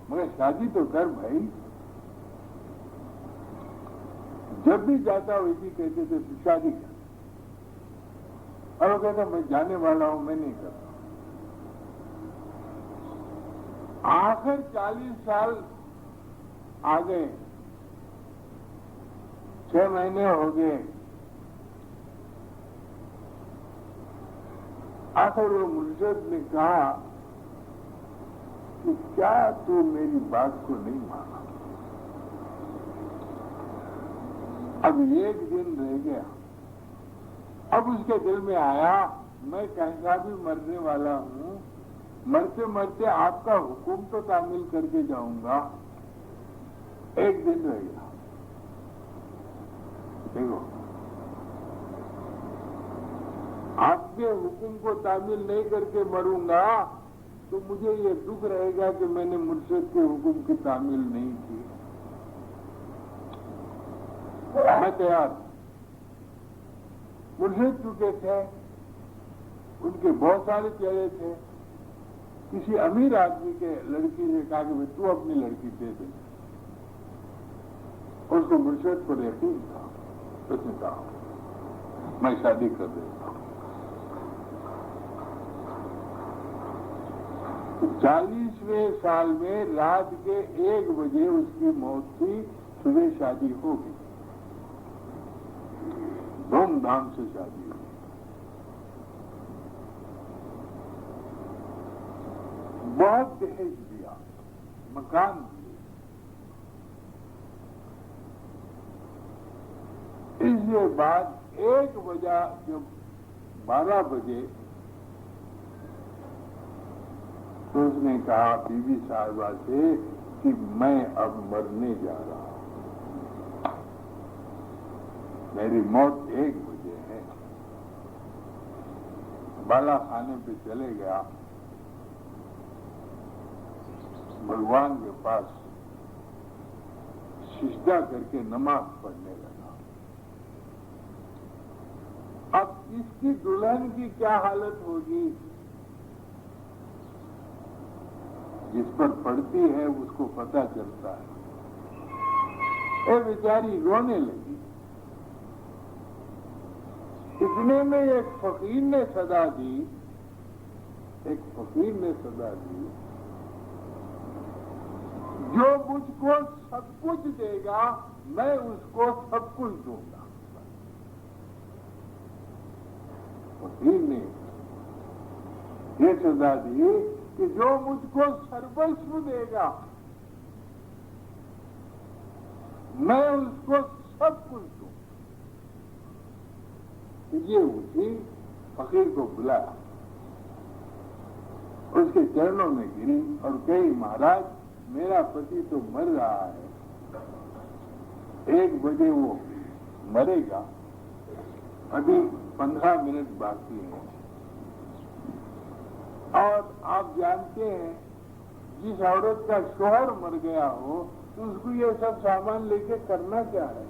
मगर शादी तो कर भाई। जब भी जाता वैसी कहते थे तू शादी कर, और वो कहता मैं जाने वाला हूं, मैं नहीं करता। आखिर 40 साल आ गए, 6 महीने हो गए, आखिर वो मुर्शिद ने कहा कि क्या तू मेरी बात को नहीं माना? अब एक दिन रह गया। अब उसके दिल में आया मैं कैसा भी मरने वाला हूं, मरते मरते आपका हुक्म तो तामील करके जाऊंगा। एक दिन रह गया। देखो, आपके हुक्म को तामील नहीं करके मरूंगा तो मुझे ये दुख रहेगा कि मैंने मुर्शिद के हुक्म की तामील नहीं की। मैं तैयार। मुर्शिद चुके थे, उनके बहुत सारे चेहरे थे। किसी अमीर आदमी के लड़की ने कहा कि भाई तू अपनी लड़की दे दे। उसको मुर्शिद को यकीन था। उसने कहा मैं शादी कर देता हूं। 40वें साल में रात के 1 बजे उसकी मौत थी। सुबह शादी हो गई, धूमधाम से शादी हुई। बहुत दहेज दिया, मकान दिए। इसके बाद 1 बजा, जब 12 बजे तो उसने कहा बीवी साहिबा से कि मैं अब मरने जा रहा हूं, मेरी मौत 1 बजे है। बाला खाने पे चले गया, भगवान के पास सिजदा करके नमाज पढ़ने लगा। अब इसकी दुल्हन की क्या हालत होगी? जिस पर पड़ती है उसको पता चलता है। ये बेचारी रोने लगी। इतने में एक फकीर ने सदा दी, जो मुझको सब कुछ देगा मैं उसको सब कुछ दूंगा। फकीर ने ये सदा दी कि जो मुझको सर्वस्व देगा मैं उसको सब कुछ दूंगा। ये उसी फकीर को बुलाया, उसके चरणों में गिरी और कही महाराज मेरा पति तो मर रहा है, 1 बजे वो मरेगा, अभी 15 मिनट बाकी है। और आप जानते हैं जिस औरत का शौहर मर गया हो तो उसको ये सब सामान लेके करना क्या है?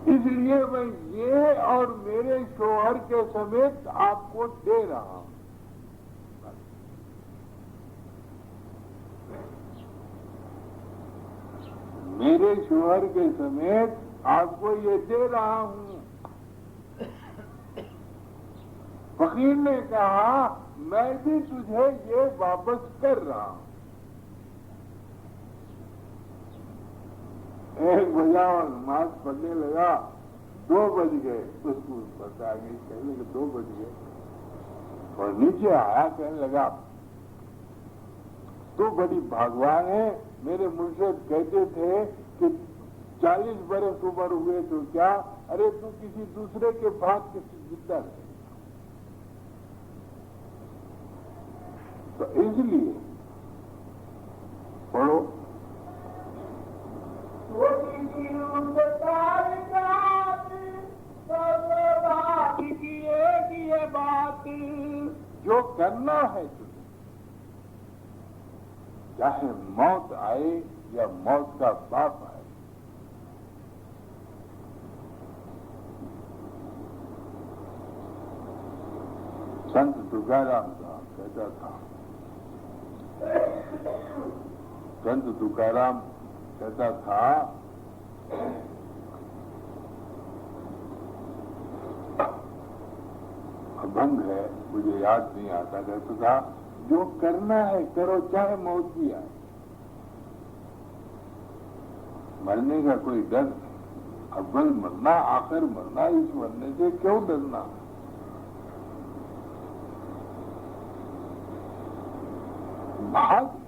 इसलिए मैं ये और मेरे शौहर के समेत आपको दे रहा हूं। मेरे शौहर के समेत आपको ये दे रहा हूं। फकीर ने कहा मैं भी तुझे ये वापस कर रहा हूं। 1 बजा और नमाज पढ़ने लगा, 2 बज गए। उसको पता नहीं, कहने के 2 बज गए। और नीचे आया, कहने लगा तू बड़ी भागवान है। मेरे मुर्शिद कहते थे कि 40 बरस उम्र हुए तो क्या, अरे तू किसी दूसरे के भाग किसी जिंदा है। तो इसलिए पढ़ो बात जो करना है तुझे, चाहे मौत आए या मौत का बाप आए। संत तुकाराम साहब कहता था, संत तुकाराम कहता था अभंग है, मुझे याद नहीं आता, कहता था जो करना है करो चाहे मौत भी आए। मरने का कोई डर नहीं, अव्वल मरना आखिर मरना, इस मरने से क्यों डरना। भाग है।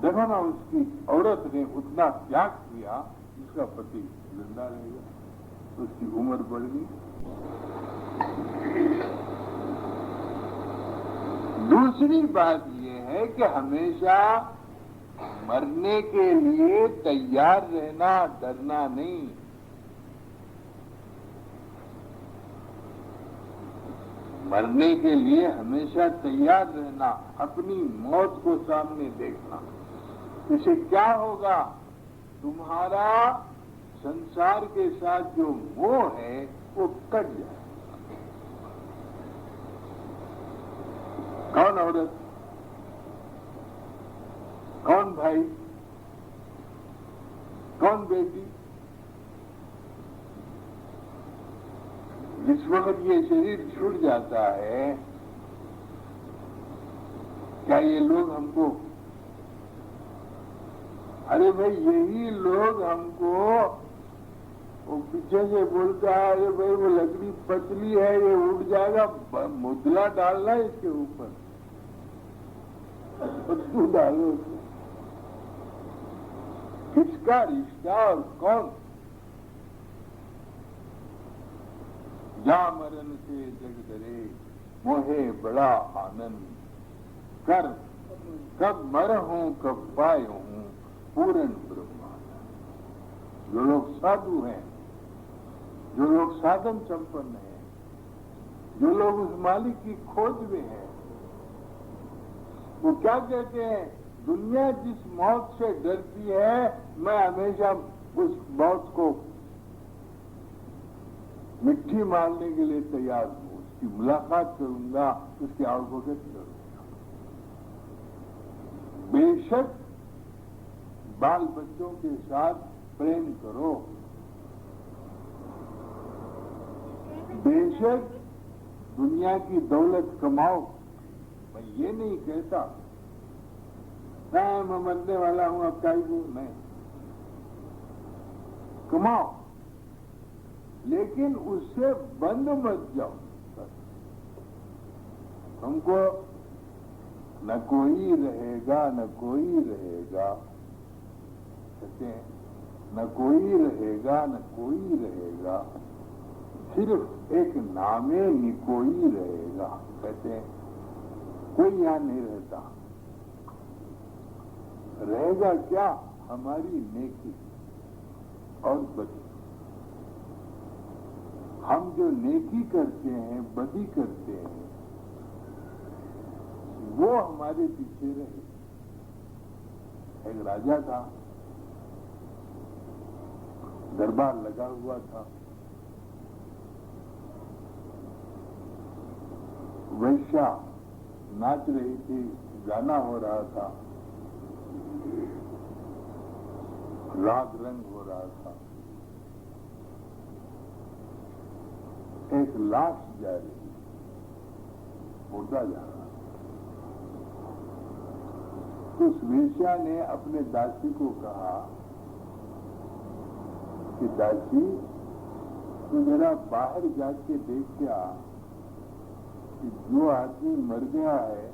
देखो ना, उसकी औरत ने उतना त्याग किया, उसका पति जिंदा रहेगा, उसकी उम्र बढ़ गई। दूसरी बात यह है कि हमेशा मरने के लिए तैयार रहना, डरना नहीं। मरने के लिए हमेशा तैयार रहना, अपनी मौत को सामने देखना। इससे क्या होगा? तुम्हारा संसार के साथ जो मोह है वो कट जाएगा। कौन औरत, कौन भाई, कौन बेटी, जिस वक्त ये शरीर छूट जाता है, क्या ये लोग हमको, अरे भाई यही लोग हमको, वो पीछे से बोलता है, अरे भाई वो लकड़ी पतली है, ये उड़ जाएगा, मुदला डालना है इसके ऊपर, तू डालो उसमें। किसका रिश्ता और कौन? जा मरण से जग डरे, मोहे बड़ा आनंद, कर कब मर हूं कब पाए हूं पूर्ण ब्रह्मानंद। जो लोग साधु हैं, जो लोग साधन संपन्न हैं, जो लोग उस मालिक की खोज में हैं, वो क्या कहते हैं? दुनिया जिस मौत से डरती है, मैं हमेशा उस मौत को मिट्टी मारने के लिए तैयार हूं, उसकी मुलाकात करूंगा, उसके आवभगत करूंगा। बेशक बाल बच्चों के साथ प्रेम करो, बेशक दुनिया की दौलत कमाओ, मैं ये नहीं कहता मैं मरने वाला हूं, अब क्या ही नहीं, कमाओ, लेकिन उससे बंद मत जाओ। हमको न कोई रहेगा, न कोई रहेगा, कहते हैं न कोई रहेगा, न कोई रहेगा, सिर्फ एक नामे निकोई रहेगा। कहते हैं कोई यहां नहीं रहता, रहेगा क्या? हमारी नेकी और बदी। हम जो नेकी करते हैं, बदी करते हैं, वो हमारे पीछे रहे। एक राजा था, दरबार लगा हुआ था, वैश्या नाच रही थी, गाना हो रहा था, राग रंग हो रहा था। एक लाश जा रही, मुर्दा जा रहा। उस वेश्या ने अपने दासी को कहा कि दासी, तू जरा बाहर जाके देख क्या कि जो आदमी मर गया है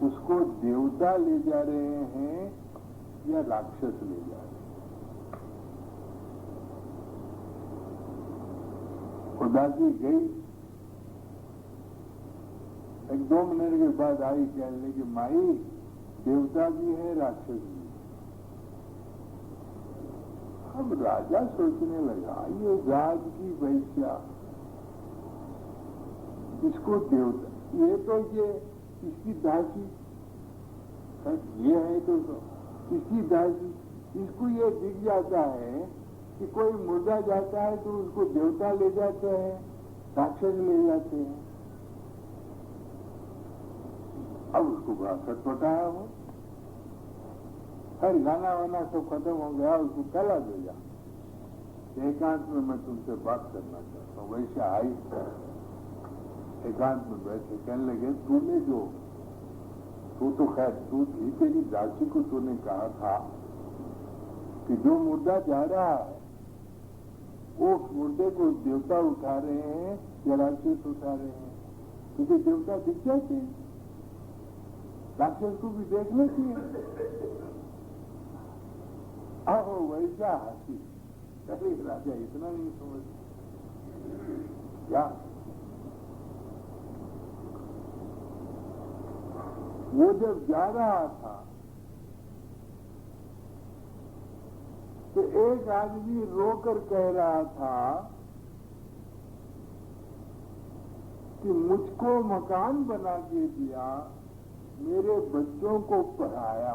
उसको देवता ले जा रहे हैं या राक्षस ले जा रहे हैं। वो दासी गई, 1-2 मिनट के बाद आई, कहने कि माई, देवता भी है, राक्षस भी है। अब राजा सोचने लगा, ये राज की वैश्या, इसको देवता, ये तो ये इसकी दासी, ये है तो इसकी दासी, इसको ये दिख जाता है कि कोई मुर्दा जाता है तो उसको देवता ले जाते हैं, राक्षस ले जाते हैं। अब उसको बड़ा खटपटाया हो, हर गाना वाना सब खत्म हो गया, उसको कहला भेजा, एकांत में मैं तुमसे बात करना चाहता हूँ। वैसे आई, एकांत में बैठे, कहने लगे, तूने जो, तू तो खैर तू थी, तेरी दासी को तूने कहा था कि जो मुर्दा जा रहा है वो मुर्दे को देवता उठा रहे हैं या राक्षस उठा रहे हैं? क्योंकि देवता दिख जाते हैं, राक्षस को भी देखना चाहिए। आहो वैसा हाथी, अरे राजा इतना नहीं समझ क्या। वो जब जा रहा था तो एक आदमी रोकर कह रहा था कि मुझको मकान बना के दिया, मेरे बच्चों को पढ़ाया,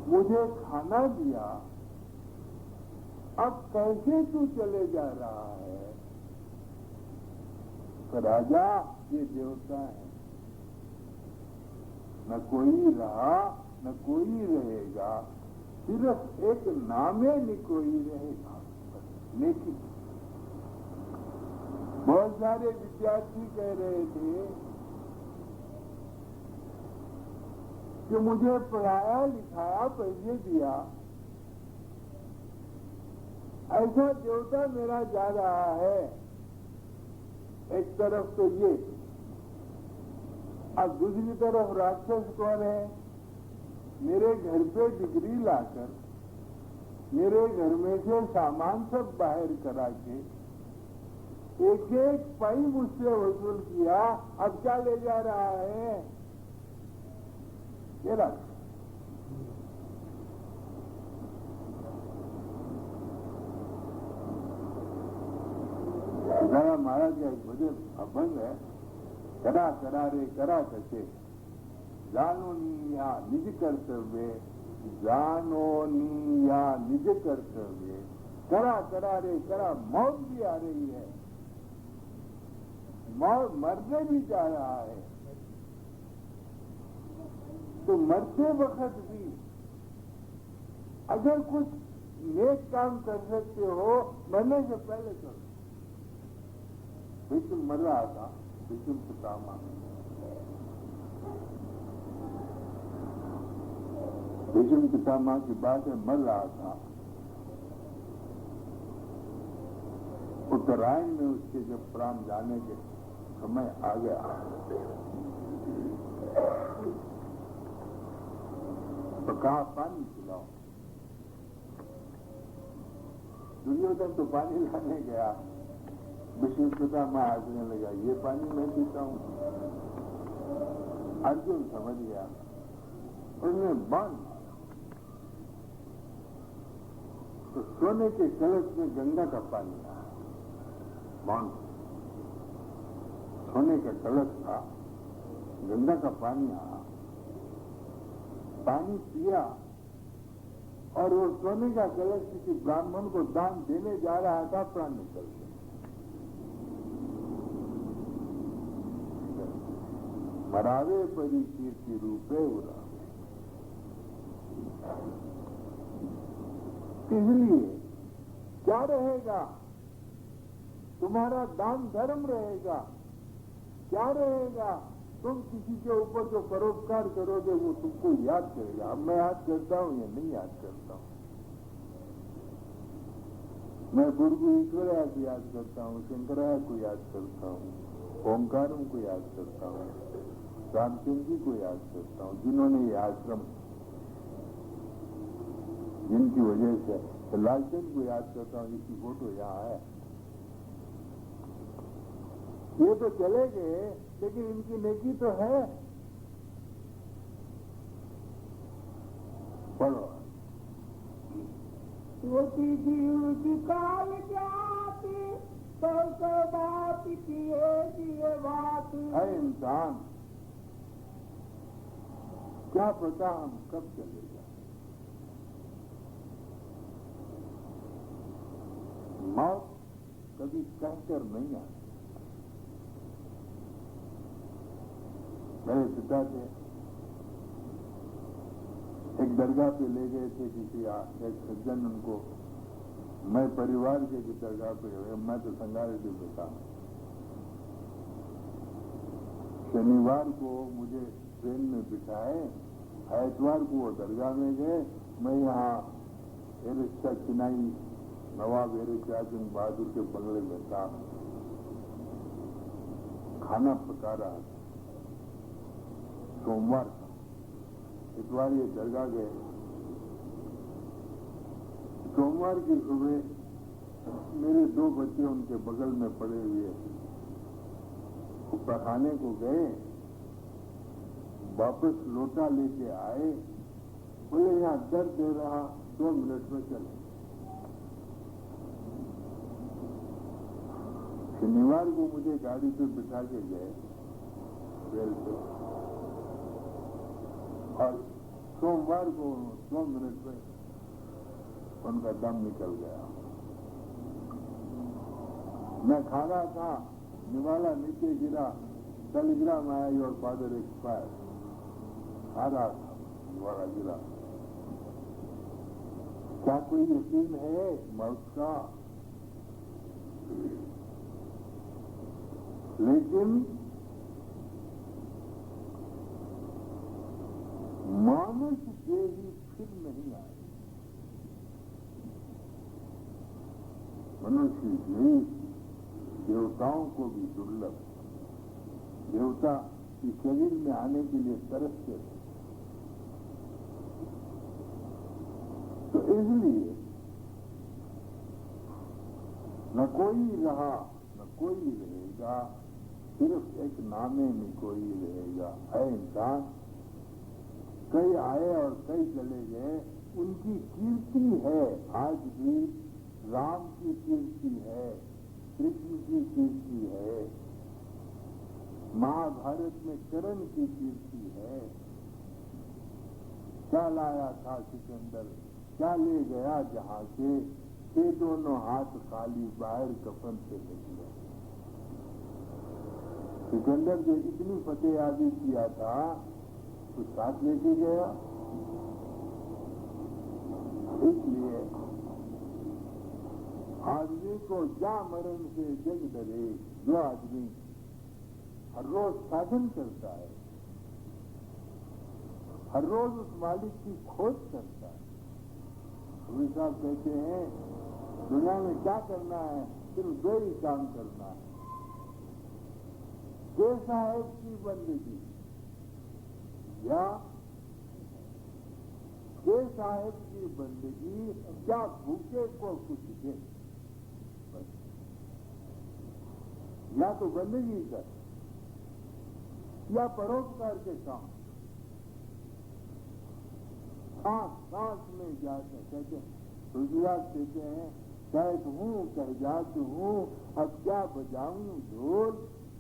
मुझे खाना दिया, अब कैसे तू चले जा रहा है। तो राजा ये देवता है, न कोई रहा न कोई रहेगा, सिर्फ एक नामे न कोई रहेगा। लेकिन बहुत सारे विद्यार्थी कह रहे थे कि मुझे पढ़ाया लिखाया पैसे दिया, ऐसा देवता मेरा जा रहा है। एक तरफ तो ये, अब दूसरी तरफ राक्षस कौन है, मेरे घर पे डिग्री लाकर मेरे घर में से सामान सब बाहर करा के एक एक पाई मुझसे वसूल किया, अब क्या ले जा रहा है ये राक्षस। महाराज का एक भजन अभंग है, करा करा रे करा कसे, जानो नी या निज कर्तव्य, जानो नी या निज कर्तव्य, करा करा रे करा। मौत भी आ रही है, मौत मरने भी जा रहा है, तो मरते वक्त भी अगर कुछ नेक काम कर सकते हो मरने से पहले करो। भीष्म मर रहा था, भीष्म पितामह, भीष्म पितामह की बात है, मर रहा था। उत्तरायण में उसके जब प्राण जाने के समय आ गया तो कहा पानी पिलाओ। दुर्योधन तो पानी लाने गया, विष्णु पितामह हंसने लगा, ये पानी मैं पीता हूं। अर्जुन समझ गया, उसने बाण मारा तो सोने के कलश में गंगा का पानी आया। बाण सोने का कलश था, गंगा का पानी आया, पानी पिया और वो सोने का कलश किसी ब्राह्मण को दान देने जा रहा था, प्राण निकल गया। मरावे परी कीर्ति रूपे उड़ावे। इसलिए क्या रहेगा, तुम्हारा दान धर्म रहेगा, क्या रहेगा, तुम किसी के ऊपर जो परोपकार करोगे वो तुमको याद करेगा। अब मैं याद करता हूं या नहीं याद करता हूं, मैं गुरु ईश्वरया को याद करता हूं, शंकराया को याद करता हूं, ओंकारम को याद करता हूं, रामचंद्र जी को याद करता हूं, जिन्होंने ये आश्रम, जिनकी वजह से तो लालचंद को याद करता हूं, जिसकी फोटो यहाँ है। ये तो चले गए लेकिन इनकी नेकी तो है। पढ़ो। छोटी जीव काल जाती तो बात किए बात है इंसान, क्या पता हम कब चले जाए। मौत कभी कहकर नहीं आती। मेरे पिता थे, एक दरगाह पे ले गए थे किसी एक सज्जन, उनको, मैं परिवार के दरगाह पे गया, मैं तो संगारे पे था। शनिवार को मुझे ट्रेन में बिठाए, एतवार को वो दरगाह में गए, मैं यहाँ एरिशा चिनाई नवाब एरिशा सिंह बहादुर के बंगले में था। खाना पका रहा था। सोमवार था, इतवार ये दरगाह गए। सोमवार की सुबह मेरे 2 बच्चे उनके बगल में पड़े हुए वो पकाने को गए, वापस लोटा लेके आए, बोले यहाँ दर्द दे रहा, 2 मिनट में चले। शनिवार को मुझे गाड़ी पे बिठा के गए रेल पे, और सोमवार को 2 मिनट में उनका दम निकल गया। मैं खा रहा था, निवाला नीचे गिरा, टेलीग्राम आया योर फादर एक्सपायर। खा रहा था, निवाला गिरा। क्या कोई यकीन है मौत का? लेकिन मानस देवी फिर नहीं आए। मनुष्य देह देवताओं को भी दुर्लभ। देवता इस शरीर में आने के लिए तरसते थे, तो इसलिए न कोई रहा न कोई रहेगा, सिर्फ एक नामे में कोई रहेगा। है इंसान, कई आए और कई चले गए, उनकी कीर्ति है। आज भी राम की कीर्ति है, कृष्ण की कीर्ति है, महाभारत में कर्ण की कीर्ति है। क्या लाया था सिकंदर, क्या ले गया जहां से? ये दोनों हाथ खाली बाहर कफन से निकले। सिकंदर जो इतनी फतेहादी किया था, तो साथ लेके गया। इसलिए आदमी को जा मरण से जग डरे। जो आदमी हर रोज साधन करता है, हर रोज उस मालिक की खोज करता है। कबीर साहब कहते हैं दुनिया में क्या करना है? सिर्फ 2 ही काम करना है। के साहेब की बंदगी या के साहेब की बंदगी, क्या भूखे को कुछ दे। या तो बंदगी कर या परोपकार के काम। सांस में जाते कहते तुलसीदास कहते हैं, कहत हूँ कह जात हूँ, अब क्या बजाऊं ढोल।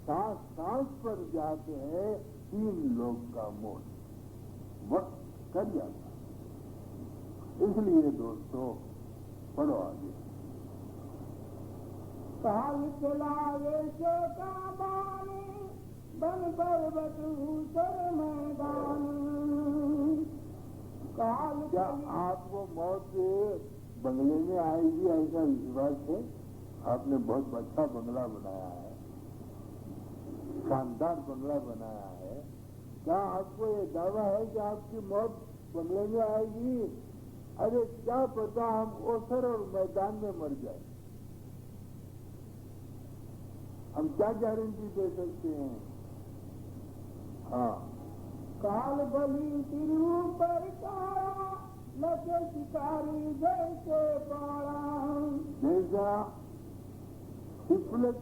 सांस सांस पर जाते हैं 3 लोग का मोल। वक्त कर जाता। इसलिए दोस्तों पढ़ो आगे। काल चलावे से का बानी, बन पर्वत ऊसर मैदान। काल क्या आपको मौत बंगले में आएगी ऐसा विश्वास है? आपने बहुत अच्छा बंगला बनाया है, शानदार बंगला बनाया है। क्या आपको ये दावा है कि आपकी मौत बंगले में आएगी? अरे क्या पता हम ओसर और मैदान में मर जाए। हम क्या गारंटी दे सकते हैं? हाँ, काल बलि तिरु पर कारा, लगे शिकारी जैसे पारा। जैसा हिफलत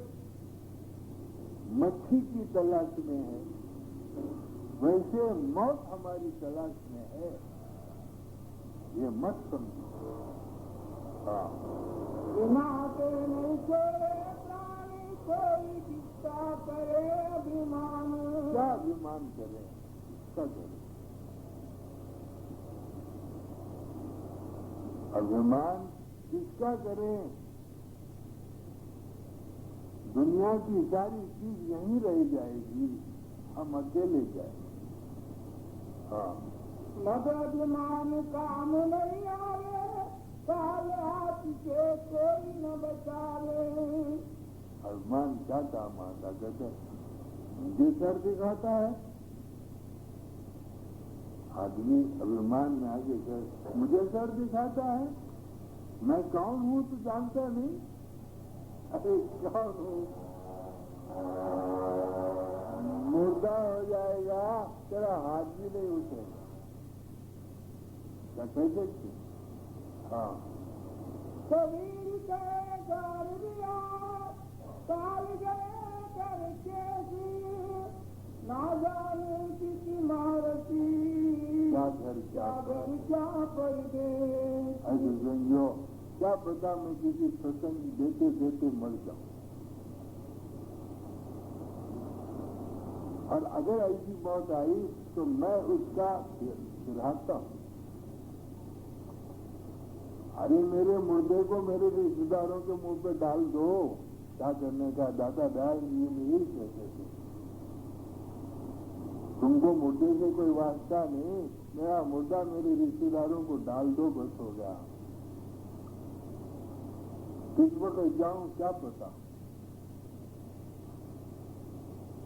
मच्छी की तलाश में है, वैसे मौत हमारी तलाश में है। ये मत समझो। हाँ, बिना के नहीं छोड़े प्राणी, कोई किस्सा करे अभिमान। क्या अभिमान करें, क्या करें? अभिमान किसका करें? दुनिया की सारी चीज यहीं रह जाएगी, हम अकेले जाएंगे। हाँ, मद अभिमान काम नहीं आवे, काल हाथ से कोई न बचावे। अभिमान क्या काम आता? कहते मुझे सर दिखाता है आदमी, अभिमान में आगे सर, मुझे सर दिखाता है। मैं कौन हूँ तो जानता नहीं। अरे कौन हूँ? मुर्दा हो जाएगा, तेरा हाथ भी नहीं उठेगा। क्या कैसे की? हाँ, कबीर के घर दिया काल गए करके ना जाने किसी मारती क्या घर क्या क्या परदेश। ऐसे समझो, क्या पता मैं किसी प्रसंग देते देते मर जाऊं। और अगर ऐसी मौत आई तो मैं उसका सिरहाता हूं। अरे मेरे मुर्दे को मेरे रिश्तेदारों के मुंह पे डाल दो, क्या करने का दादा डाल, ये यही कहते थे। तुमको मुर्दे से कोई वास्ता नहीं, मेरा मुर्दा मेरे रिश्तेदारों को डाल दो, बस हो गया। किस वक्त जाऊं क्या पता,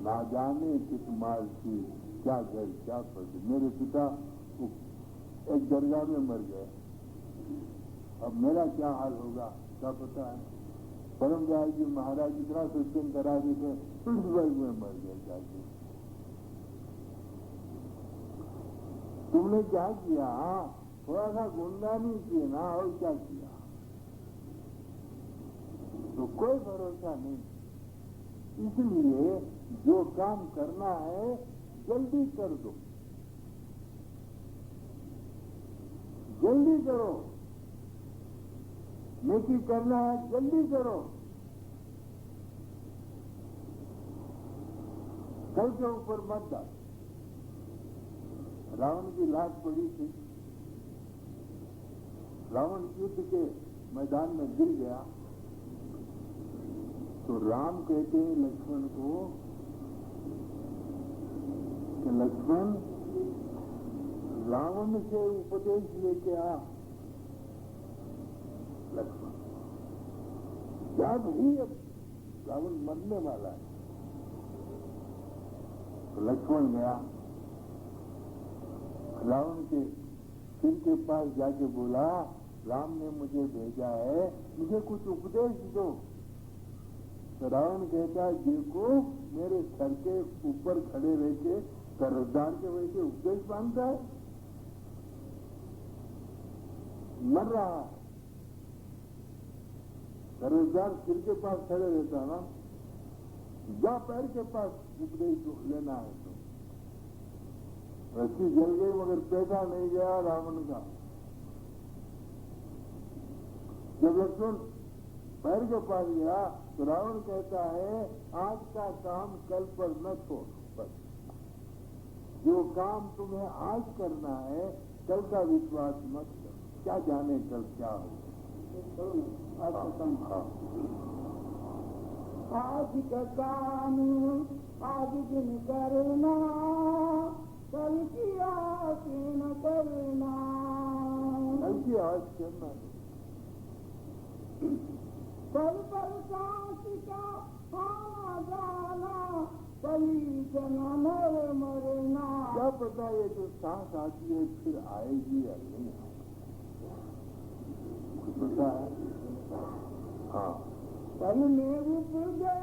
ना जाने किस माल की क्या घर क्या पड़। मेरे पिता एक दरगाह में मर गए, अब मेरा क्या हाल होगा क्या पता है। परम दयाल जी महाराज इतना सत्संग करा देते, पिट्सबर्ग में मर गए जाके। तुमने क्या किया, थोड़ा सा गुणगानी किए ना, और क्या किया, तो कोई भरोसा नहीं। इसलिए जो काम करना है जल्दी कर दो, जल्दी करो। नेकी करना है जल्दी करो, कल के ऊपर मत डाल। रावण की लाश पड़ी थी, रावण युद्ध के मैदान में गिर गया तो राम कहते हैं लक्ष्मण को कि लक्ष्मण, रावण से उपदेश लेके आ। लक्ष्मण क्या नहीं, अब रावण मरने वाला है। तो लक्ष्मण गया, रावण के सिर के पास जाके बोला, राम ने मुझे भेजा है, मुझे कुछ उपदेश दो। तो रावण कहता है, देखो मेरे सर के ऊपर खड़े रह के कर्जदार के वैसे उपदेश मांगता है, मर रहा है। कर्जदार सिर के पास खड़े रहता ना, जा पैर के पास उपदेश लेना है तो। रस्सी जल गई मगर पैसा नहीं गया रावण का। जब लक्ष्मण पैर के पास गया तो रावण कहता है, आज का काम कल पर न छोड़, बस जो काम तुम्हें आज करना है कल का विश्वास मत करो, क्या जाने कल क्या हो। आज का काम आज दिन करना, कल की आस न करना। कल की आज करना, पल पल सांस का आना जाना, कली जन्म मरना। क्या पता ये जो सांस आती है फिर आएगी या नहीं कुछ पता है। हाँ, पल में उपजे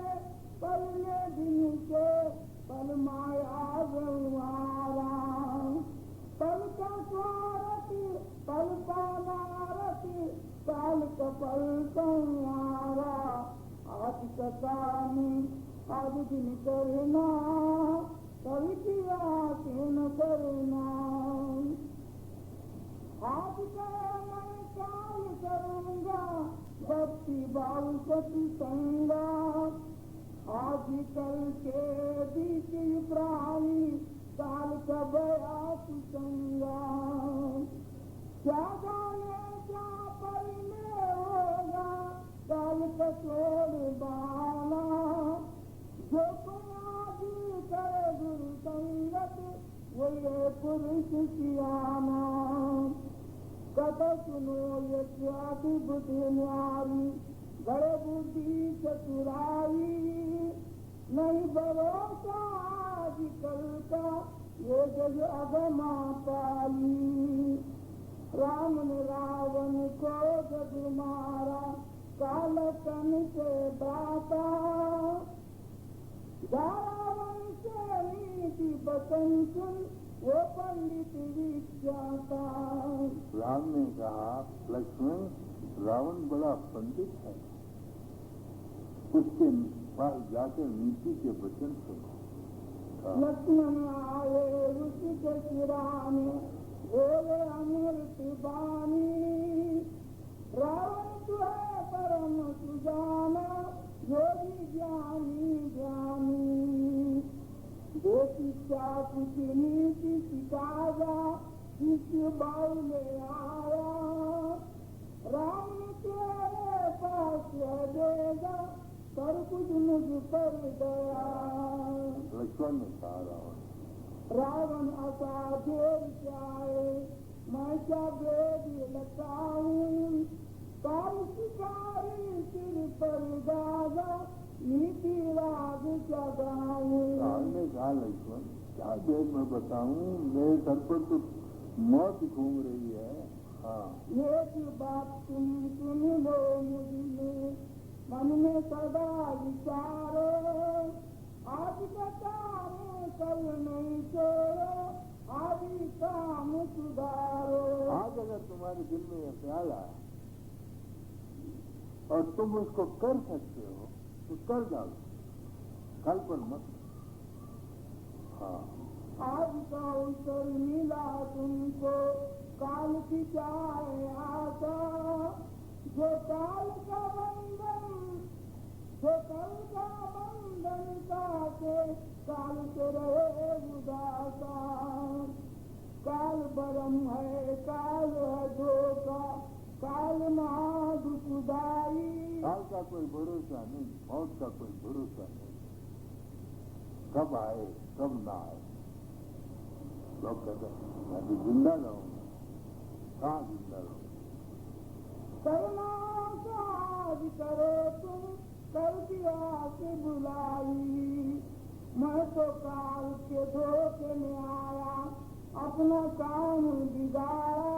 पल में दिन से, पल माया व्यवहारा। पल का स्वार्थ पल पालारथ, काल का पल संहारा। आज का काम आज दिन करना, कल की आस न करना। आज का मैं काल करूंगा, भक्ति भाव सत्संगा। आज कल के बीच प्राणी, काल का बयास संगा। क्या जाने क्या पल में होगा, काल का छोड़ बाला। जो कोई आज करे गुरु संगत, वो ये पुरुष सियाना। कथा सुनो ये ज्ञाति बुद्धि न्यारी, बड़े बुद्धि चतुराई। नहीं भरोसा आजकल का, ये जग अगमा पाली। राम ने रावण को जग मारा, काल कन से दाता। रावण से की बचन सुन वो पंडित विख्याता। राम ने कहा, लक्ष्मण, रावण बड़ा पंडित है, उसके पास जाकर नीति के वचन सुनो। लक्ष्मण आए उसके सिराने, बोले अमृत बानी, रावण तू है परम सुजाना, योगी ज्ञानी ज्ञानी। बेटी क्या कुछ नीति सिखाया, किस बाऊ में आया, राम तेरे पास देगा, कर कुछ मुझ पर दया। लक्ष्मण ने कहा, रावण असाधेर जाए, मैं क्या वेद लगाऊं, काल शिकारी सिर पर गाजा, नीति राग जगाऊं। राम ने कहा, लक्ष्मण क्या देर में बताऊं, मेरे सर पर तो मौत घूम रही है। हाँ, एक बात तुम सुन लो मुझमें, मन में सदा विचारो, आज का काम कल नहीं छोड़ो, आदि काम सुधारो। आज अगर तुम्हारे दिल में यह ख्याल आया और तुम उसको कर सकते हो तो कर डालो, कल पर मत। हाँ, आज का अवसर मिला तुमको, काल की जाए आशा, जो काल का बंधन, जो कल का बंधन काटे, काल से रहे उदासा। काल बरम है, काल है धोखा, काल महादुखदाई। काल का कोई भरोसा नहीं, मौत का कोई भरोसा नहीं, कब आए कब ना आए। लोग कहते हैं मैं तो जिंदा रहूंगा, कहाँ जिंदा रहूंगा। करना साज करो तुम, कर दिया से बुलाई, मैं तो काल के धोखे में आया, अपना काम बिगाड़ा।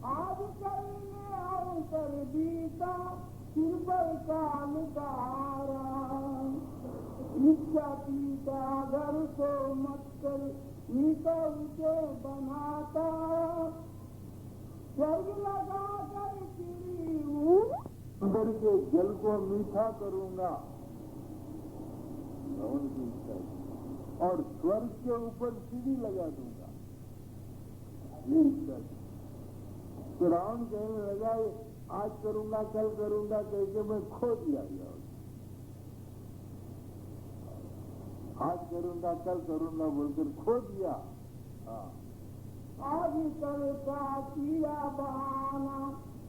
आज कल में अवसर बीता, सिर पर काल का हारा। इच्छा पीता घर को मत कर, नीचा उसे बनाता, स्वर्ग लगा कर चिड़ी अंदर के जल को मीठा करूंगा, रावण की इच्छा है, और स्वर्ग के ऊपर सीढ़ी लगा दूंगा, ये इच्छा है। तो रावण कहने लगा, आज करूंगा कल करूंगा करके मैं खो दिया गया। आज करूंगा कल करूंगा बोलकर खो दिया। हाँ, आज कल का किया बहाना,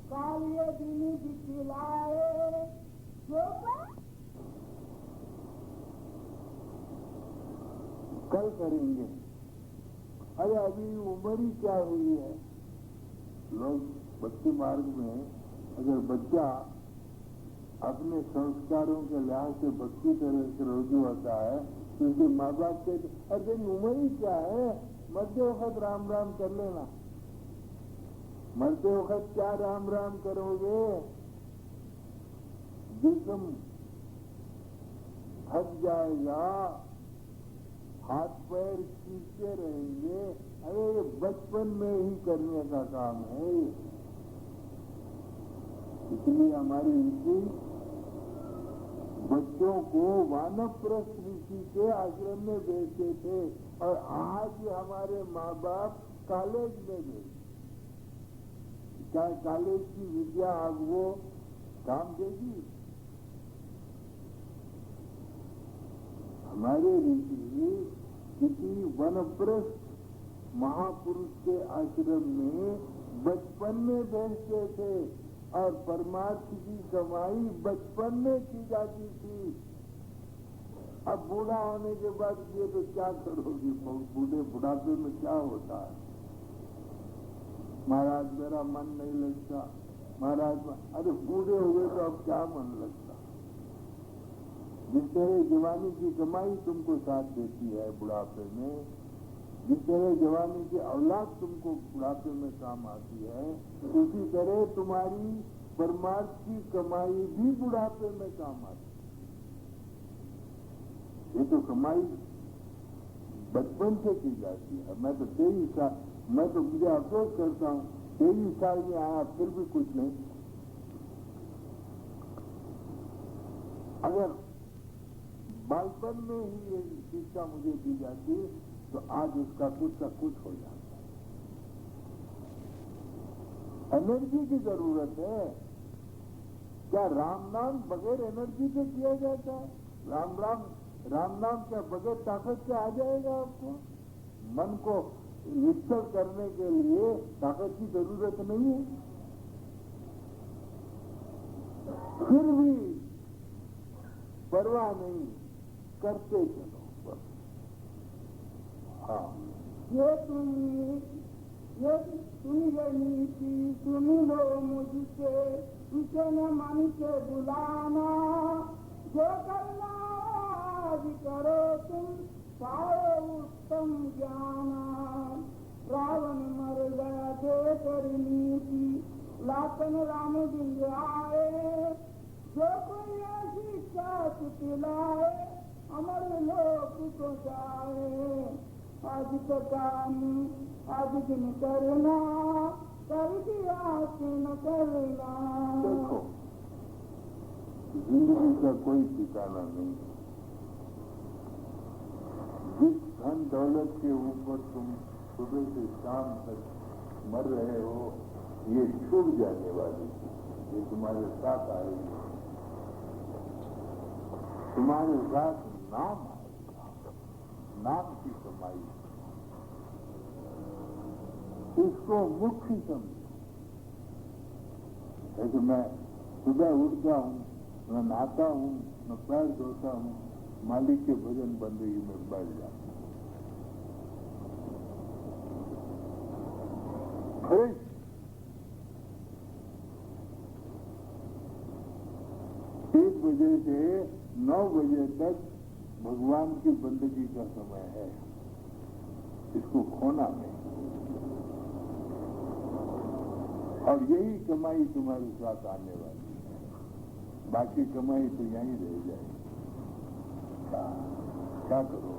काल ये दिन दिखलाए, जो कल करेंगे। अरे अभी उम्र ही क्या हुई है। लोग भक्ति मार्ग में अगर बच्चा अपने संस्कारों के लिहाज से भक्ति तरह से रुजू होता है तो उसके माँ बाप कहते, अरे तेरी उम्र ही क्या है, मरते वक्त राम राम कर लेना। मरते वक्त क्या राम राम करोगे, जिस्म थक जाएगा, हाथ पैर खींचते रहेंगे। अरे ये बचपन में ही करने का काम है। इसलिए हमारे ऋषि बच्चों को वानप्रस्थ ऋषि के आश्रम में भेजते थे और आज हमारे माँ बाप कॉलेज में भेजते। क्या कॉलेज की विद्या आज वो काम देगी? हमारे ऋषि किसी वनप्रस्थ महापुरुष के आश्रम में बचपन में भेजते थे और परमार्थ की कमाई बचपन में की जाती थी। अब बूढ़ा होने के बाद ये तो क्या करोगी, बुढ़ापे में क्या होता है? महाराज मेरा मन नहीं लगता, महाराज अरे बूढ़े हुए तो अब क्या मन लगता। जिस तरह जवानी की कमाई तुमको साथ देती है बुढ़ापे में, जिस तरह जवानी की औलाद तुमको बुढ़ापे में काम आती है, उसी तरह तुम्हारी परमार्थ की कमाई भी बुढ़ापे में काम आती है। ये तो कमाई बचपन से की जाती है। मैं तो 23 साल, मैं तो मुझे अफसोस करता हूँ 23 साल में आया फिर भी कुछ नहीं। अगर बालपन में ही ये शिक्षा मुझे दी जाती तो आज उसका कुछ का कुछ हो जाता। एनर्जी की जरूरत है। क्या राम नाम बगैर एनर्जी के किया जाता है? राम नाम क्या बगैर ताकत के आ जाएगा आपको? मन को निश्चल करने के लिए ताकत की जरूरत नहीं है। फिर भी परवाह नहीं, करते चलो बस। हाँ, ये सुनी नीति सुन लो मुझसे, इसे न मन से बुलाना, जो करना आज करो तुम, पाओ उत्तम ज्ञाना। रावण मर गया देकर नीति, लाखन राम दिन आए, जो कोई ऐसी चाट पिलाए, अमर लोक को जाए। आज का काम आज दिन करना, कर दिया न करना। देखो जिंदगी का कोई ठिकाना नहीं। जिस धन दौलत के ऊपर तुम सुबह से शाम तक मर रहे हो, ये छूट जाने वाली चीज, ये तुम्हारे साथ आएगी। तुम्हारे साथ नाम आएगा, नाम की कमाई। इसको मुख्य समझो। जैसे मैं सुबह उठता हूँ, मैं नहाता हूँ, मैं पैर धोता हूँ, मालिक के भजन बंदगी में बैठ जाता हूँ। फ्रेश। 1 बजे से 9 बजे तक भगवान की बंदगी का समय है, इसको खोना नहीं। और यही कमाई तुम्हारे साथ आने वाली है, बाकी कमाई तो यहीं रह जाएगी। क्या करो?